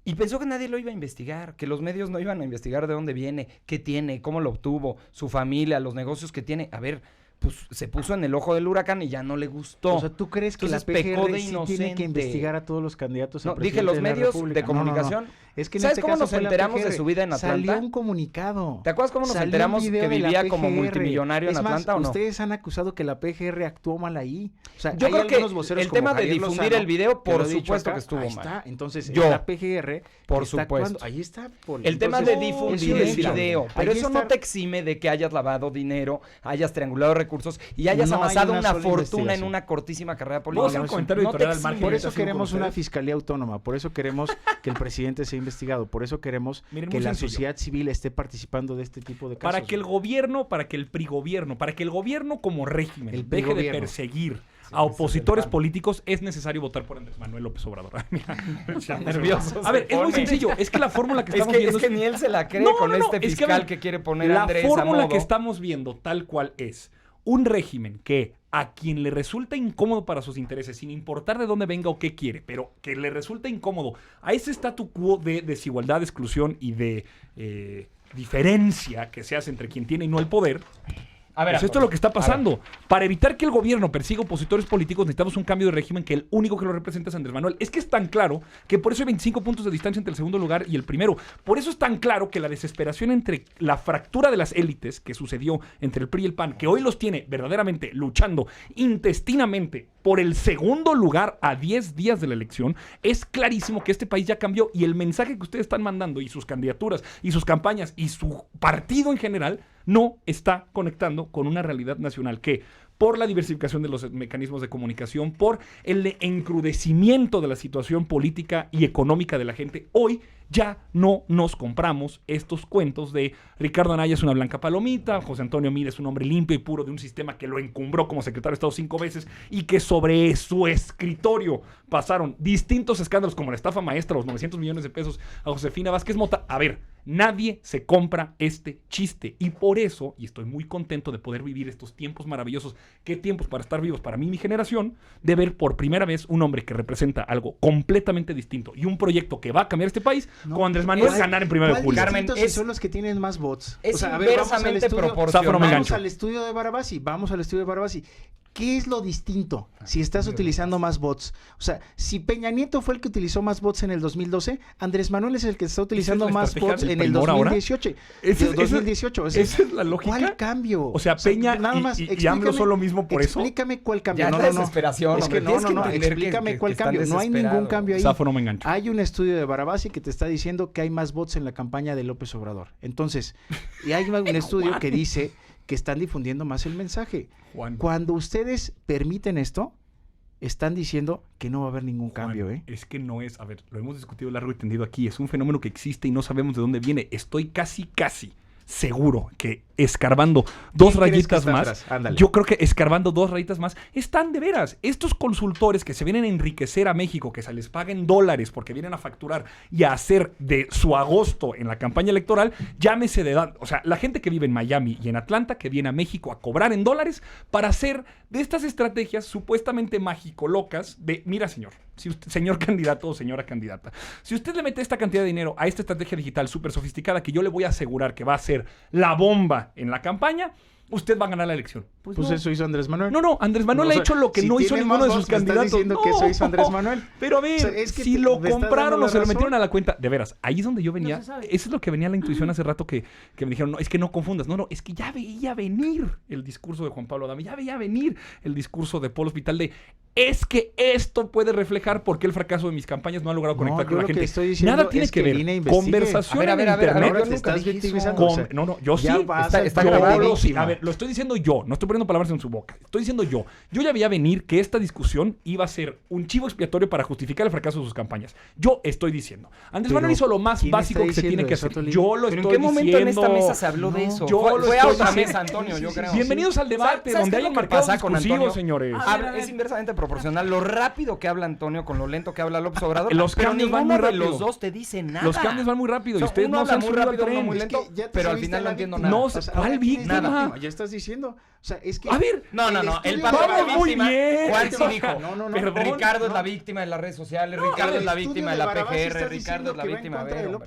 Y pensó que nadie lo iba a investigar, que los medios no iban a investigar de dónde viene, qué tiene, cómo lo obtuvo, su familia, los negocios que tiene. A ver, pues se puso en el ojo del huracán y ya no le gustó. O sea, ¿tú crees que Entonces, la PGR pecó de sí tiene inocente. que investigar a todos los candidatos a No, presidente dije los de la medios República? de No, no, no. comunicación. Es que en ¿Sabes este cómo caso nos fue la enteramos de PGR. su vida en Atlanta? Salió un comunicado. ¿Te acuerdas cómo nos Salió un enteramos video que de la vivía como PGR? multimillonario en Es más, Atlanta o no? ustedes han acusado que la PGR actuó mal ahí. O sea, Yo hay creo que algunos voceros el como tema de Javier difundir Lozano el video, que lo por ha dicho supuesto acá. que estuvo Ahí mal. está. Entonces, Yo, la PGR por está supuesto. actuando. Ahí está, Paul. El tema de Entonces, difundir es un el hecho. video, pero Ahí eso está. no te exime de que hayas lavado dinero, hayas triangulado recursos y hayas No hay amasado una una sola fortuna en investigación. una cortísima carrera ¿Puedo política. hacer un no, comentario no te editorial al exime. margen? Por ahorita eso sigo con queremos una ustedes? fiscalía autónoma, por eso queremos que el presidente sea investigado, por eso queremos Miren, que muy la sencillo. sociedad civil esté participando de este tipo de casos. Para que el gobierno, para que el PRI-gobierno, para que el gobierno como régimen El deje de PRI-gobierno. perseguir Sí, a ese es opositores el pan. políticos, es necesario votar por Andrés Manuel López Obrador. Mira, nervioso a ver, se es muy pone. sencillo. Es que la fórmula que Es estamos que, viendo es que ni él se la cree No, con no, no, este es que, a fiscal ver, que quiere poner la Andrés a fórmula modo. que estamos viendo tal cual es un régimen que a quien le resulta incómodo para sus intereses, sin importar de dónde venga o qué quiere, pero que le resulta incómodo a ese statu quo de desigualdad, exclusión y de diferencia que se hace entre quien tiene y no el poder, A ver, Pues esto es lo que está pasando. Para evitar que el gobierno persiga opositores políticos, necesitamos un cambio de régimen que el único que lo representa es Andrés Manuel. Es que es tan claro que por eso hay 25 puntos de distancia entre el segundo lugar y el primero. Por eso es tan claro que la desesperación entre la fractura de las élites que sucedió entre el PRI y el PAN, que hoy los tiene verdaderamente luchando intestinamente por el segundo lugar a 10 días de la elección, es clarísimo que este país ya cambió y el mensaje que ustedes están mandando y sus candidaturas y sus campañas y su partido en general no está conectando con una realidad nacional que, por la diversificación de los mecanismos de comunicación, por el encrudecimiento de la situación política y económica de la gente, hoy ya no nos compramos estos cuentos de Ricardo Anaya es una blanca palomita, José Antonio Mid es un hombre limpio y puro de un sistema que lo encumbró como secretario de Estado 5 veces y que sobre su escritorio pasaron distintos escándalos como la estafa maestra, los 900 millones de pesos a Josefina Vázquez Mota. A ver, nadie se compra este chiste y por eso, y estoy muy contento de poder vivir estos tiempos maravillosos, qué tiempos para estar vivos para mí y mi generación, de ver por primera vez un hombre que representa algo completamente distinto y un proyecto que va a cambiar este país. No, con Andrés Manuel ganar en 1 de julio. Carmen, son los que tienen más votos. Es inversamente proporcional. Vamos al estudio de Barabasi. ¿Qué es lo distinto si estás utilizando más bots? O sea, si Peña Nieto fue el que utilizó más bots en el 2012, Andrés Manuel es el que está utilizando más bots en el 2018. Esa es la lógica. ¿Cuál cambio? O sea, Peña nada más, y AMLO son lo mismo por eso. Explícame cuál cambio. Ya desesperación. Es que no. Explícame cuál cambio. No hay ningún cambio ahí. Zafo, no me engancho. Hay un estudio de Barabasi que te está diciendo que hay más bots en la campaña de López Obrador. Entonces, y hay un estudio que dice que están difundiendo más el mensaje. Juan. Cuando ustedes permiten esto, están diciendo que no va a haber ningún cambio, ¿eh? Es que no es, a ver, lo hemos discutido largo y tendido aquí, es un fenómeno que existe y no sabemos de dónde viene. Estoy casi seguro que escarbando 2 rayitas más, yo creo que escarbando 2 rayitas más, están de veras. Estos consultores que se vienen a enriquecer a México, que se les paguen dólares porque vienen a facturar y a hacer de su agosto en la campaña electoral, llámese de edad. O sea, la gente que vive en Miami y en Atlanta, que viene a México a cobrar en dólares para hacer de estas estrategias supuestamente mágico-locas de, mira señor, si usted, señor candidato o señora candidata, si usted le mete esta cantidad de dinero a esta estrategia digital súper sofisticada que yo le voy a asegurar que va a ser la bomba en la campaña, usted va a ganar la elección. Pues no. Eso hizo Andrés Manuel. No, Andrés Manuel ha hecho lo que no hizo ninguno de sus candidatos. ¿Estás diciendo que eso hizo Andrés Manuel? Pero a ver, o sea, es que si lo compraron o se lo metieron a la cuenta, de veras, ahí es donde yo venía. No, eso es lo que venía la intuición hace rato que me dijeron, no, es que no confundas. No, es que ya veía venir el discurso de Juan Pablo Adame, ya veía venir el discurso de Polo Hospital de es que esto puede reflejar por qué el fracaso de mis campañas no ha logrado conectar con la gente. Nada tiene que ver. Conversación en internet. Te estás victimizando. No, yo sí. Está grabado. A ver, lo estoy diciendo yo, no estoy poniendo palabras en su boca. Estoy diciendo yo. Yo ya veía venir que esta discusión iba a ser un chivo expiatorio para justificar el fracaso de sus campañas. Yo estoy diciendo. Andrés Manuel hizo lo más básico que se tiene que hacer. Yo lo estoy diciendo. ¿En qué momento en esta mesa se habló de eso? Fue a otra mesa, Antonio, yo creo. Bienvenidos al debate, donde hay mercados discursivos, señores. Es inversamente proporcional lo rápido que habla Antonio con lo lento que habla López Obrador. Los cambios van muy rápido. Los dos te dicen nada. Los cambios van muy rápido y ustedes no se han subido al tren. Uno muy rápido, pero al final no entiendo nada. No, ¿cuál víctima? Ya estás diciendo. O sea, es que... A ver. No. El papel vamos de víctima. Muy bien. Juan sí dijo. No. Ricardo es la víctima de las redes sociales. Ricardo es la víctima de la PGR. Ricardo es la víctima de...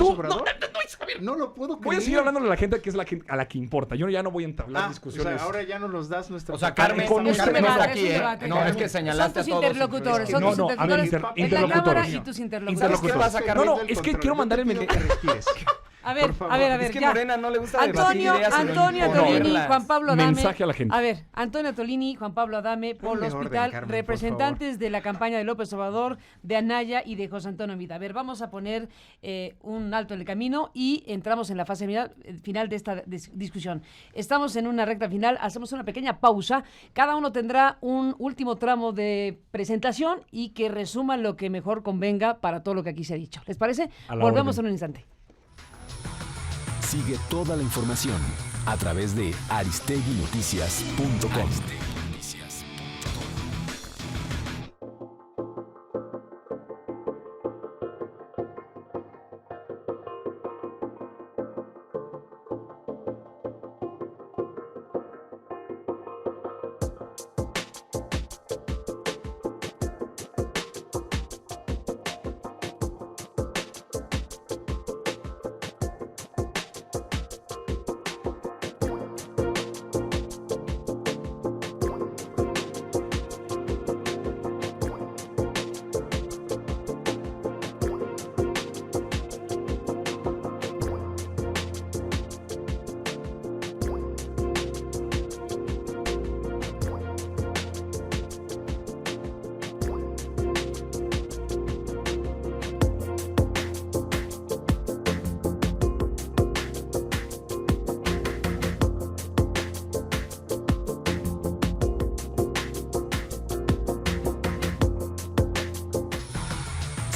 No lo puedo creer. Voy a seguir hablándole a la gente que es a la que importa. Yo ya no voy a entablar discusiones. O sea, ahora ya no nos das nuestra... O sea, Carmen está aquí, ¿eh? No, es que señalaste a todos. Son tus interlocutores. En la cámara y tus interlocutores. ¿Qué pasa, Carmen? No, es que quiero mandar el mensaje. A ver. Es que Morena no le gusta Antonio Tolini, Juan Pablo Adame. Mensaje a la gente. A ver, Antonio Tolini, Juan Pablo Adame, Polo Hospital, representantes de la campaña de López Obrador, de Anaya y de José Antonio Mid. A ver, vamos a poner un alto en el camino y entramos en la fase final de esta discusión. Estamos en una recta final, hacemos una pequeña pausa. Cada uno tendrá un último tramo de presentación y que resuma lo que mejor convenga para todo lo que aquí se ha dicho. ¿Les parece? Volvemos en un instante. Sigue toda la información a través de aristeguinoticias.com.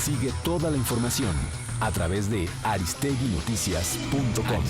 Sigue toda la información a través de aristeguinoticias.com.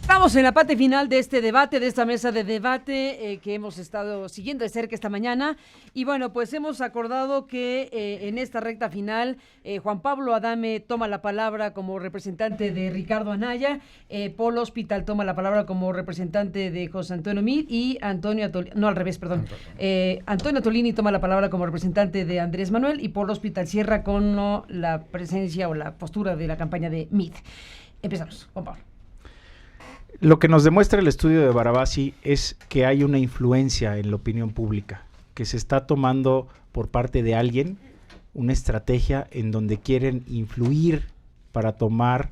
Estamos en la parte final de este debate, de esta mesa de debate que hemos estado siguiendo de cerca esta mañana. Y bueno, pues hemos acordado que en esta recta final Juan Pablo Adame toma la palabra como representante de Ricardo Anaya, Paul Hospital toma la palabra como representante de José Antonio Meade y Antonio Tolini toma la palabra como representante de Andrés Manuel y Paul Hospital cierra con la presencia o la postura de la campaña de Meade. Empezamos, Juan Pablo. Lo que nos demuestra el estudio de Barabasi es que hay una influencia en la opinión pública, que se está tomando por parte de alguien una estrategia en donde quieren influir para tomar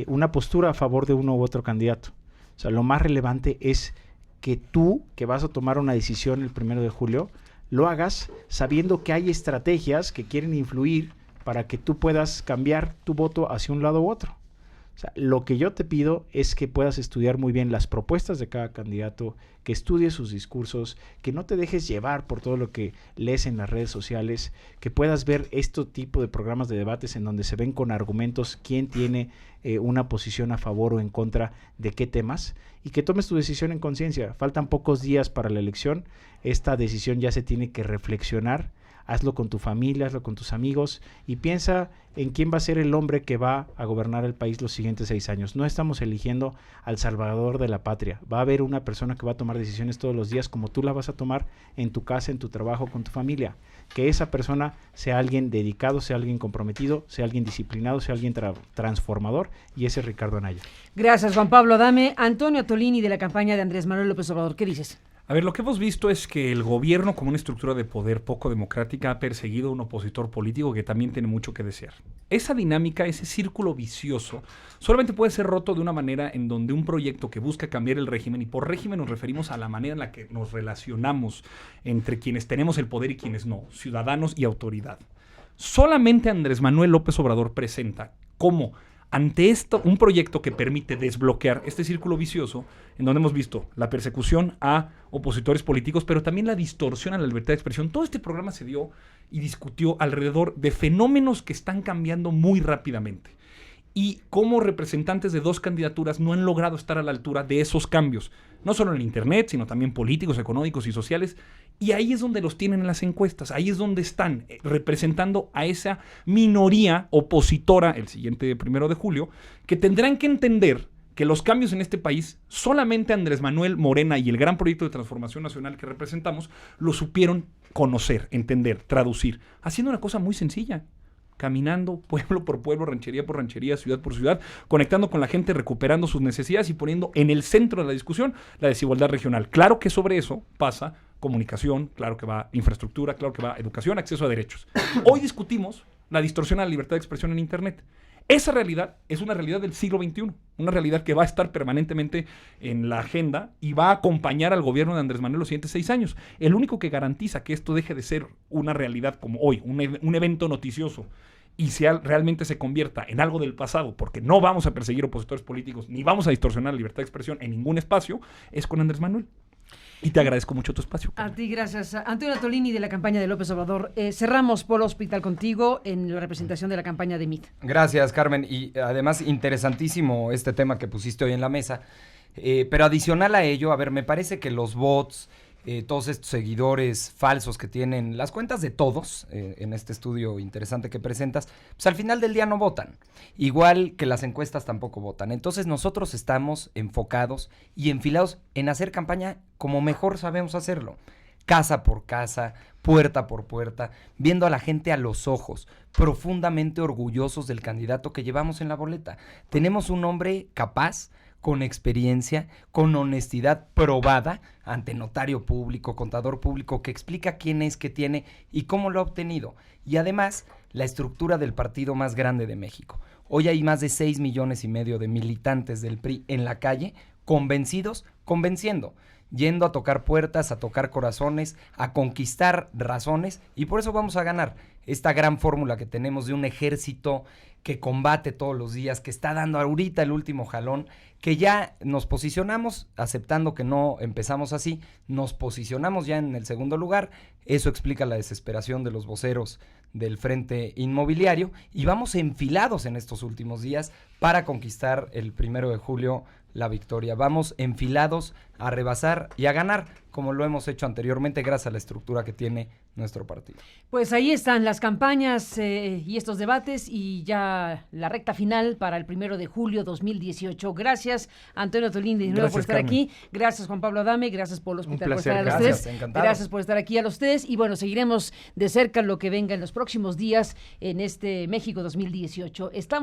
una postura a favor de uno u otro candidato. O sea, lo más relevante es que tú, que vas a tomar una decisión el 1 de julio, lo hagas sabiendo que hay estrategias que quieren influir para que tú puedas cambiar tu voto hacia un lado u otro. O sea, lo que yo te pido es que puedas estudiar muy bien las propuestas de cada candidato, que estudies sus discursos, que no te dejes llevar por todo lo que lees en las redes sociales, que puedas ver este tipo de programas de debates en donde se ven con argumentos quién tiene una posición a favor o en contra de qué temas y que tomes tu decisión en conciencia. Faltan pocos días para la elección, esta decisión ya se tiene que reflexionar. Hazlo con tu familia, hazlo con tus amigos y piensa en quién va a ser el hombre que va a gobernar el país los siguientes 6 años. No estamos eligiendo al salvador de la patria. Va a haber una persona que va a tomar decisiones todos los días como tú la vas a tomar en tu casa, en tu trabajo, con tu familia. Que esa persona sea alguien dedicado, sea alguien comprometido, sea alguien disciplinado, sea alguien transformador y ese es Ricardo Anaya. Gracias, Juan Pablo Adame. Antonio Tolini de la campaña de Andrés Manuel López Obrador, ¿qué dices? A ver, lo que hemos visto es que el gobierno, como una estructura de poder poco democrática, ha perseguido a un opositor político que también tiene mucho que desear. Esa dinámica, ese círculo vicioso, solamente puede ser roto de una manera en donde un proyecto que busca cambiar el régimen, y por régimen nos referimos a la manera en la que nos relacionamos entre quienes tenemos el poder y quienes no, ciudadanos y autoridad. Solamente Andrés Manuel López Obrador presenta cómo ante esto, un proyecto que permite desbloquear este círculo vicioso, en donde hemos visto la persecución a opositores políticos, pero también la distorsión a la libertad de expresión. Todo este programa se dio y discutió alrededor de fenómenos que están cambiando muy rápidamente. Y cómo representantes de dos candidaturas no han logrado estar a la altura de esos cambios, no solo en el Internet, sino también políticos, económicos y sociales. Y ahí es donde los tienen en las encuestas, ahí es donde están representando a esa minoría opositora el siguiente 1 de julio, que tendrán que entender que los cambios en este país, solamente Andrés Manuel, Morena y el gran proyecto de transformación nacional que representamos, lo supieron conocer, entender, traducir, haciendo una cosa muy sencilla. Caminando pueblo por pueblo, ranchería por ranchería, ciudad por ciudad, conectando con la gente, recuperando sus necesidades y poniendo en el centro de la discusión la desigualdad regional. Claro que sobre eso pasa comunicación, claro que va infraestructura, claro que va educación, acceso a derechos. Hoy discutimos la distorsión a la libertad de expresión en Internet. Esa realidad es una realidad del siglo XXI, una realidad que va a estar permanentemente en la agenda y va a acompañar al gobierno de Andrés Manuel los siguientes 6 años. El único que garantiza que esto deje de ser una realidad como hoy, un evento noticioso, y realmente se convierta en algo del pasado, porque no vamos a perseguir opositores políticos, ni vamos a distorsionar la libertad de expresión en ningún espacio, es con Andrés Manuel. Y te agradezco mucho tu espacio, Carmen. A ti, gracias. Antonio Tolini de la campaña de López Obrador. Cerramos Paul Hospital contigo en la representación de la campaña de Meade. Gracias, Carmen. Y además, interesantísimo este tema que pusiste hoy en la mesa. Pero adicional a ello, a ver, me parece que los bots, todos estos seguidores falsos que tienen las cuentas de todos, en este estudio interesante que presentas, pues al final del día no votan. Igual que las encuestas tampoco votan. Entonces nosotros estamos enfocados y enfilados en hacer campaña como mejor sabemos hacerlo. casa por casa, puerta por puerta, viendo a la gente a los ojos, profundamente orgullosos del candidato que llevamos en la boleta. Tenemos un hombre capaz, con experiencia, con honestidad probada ante notario público, contador público, que explica quién es, qué tiene y cómo lo ha obtenido. Y además, la estructura del partido más grande de México. Hoy hay más de 6,5 millones de militantes del PRI en la calle, convencidos, convenciendo, yendo a tocar puertas, a tocar corazones, a conquistar razones, y por eso vamos a ganar esta gran fórmula que tenemos de un ejército que combate todos los días, que está dando ahorita el último jalón, que ya nos posicionamos, aceptando que no empezamos así, nos posicionamos ya en el segundo lugar. Eso explica la desesperación de los voceros del Frente Inmobiliario, y vamos enfilados en estos últimos días para conquistar el 1 de julio la victoria. Vamos enfilados a rebasar y a ganar, como lo hemos hecho anteriormente, gracias a la estructura que tiene nuestro partido. Pues ahí están las campañas y estos debates, y ya la recta final para el 1 de julio 2018. Gracias, Antonio Tolín, de nuevo por estar aquí. Gracias, Juan Pablo Adame. Gracias por hospital por estar a los tres. Gracias por estar aquí a los tres. Y bueno, seguiremos de cerca lo que venga en los próximos días en este México 2018. Estamos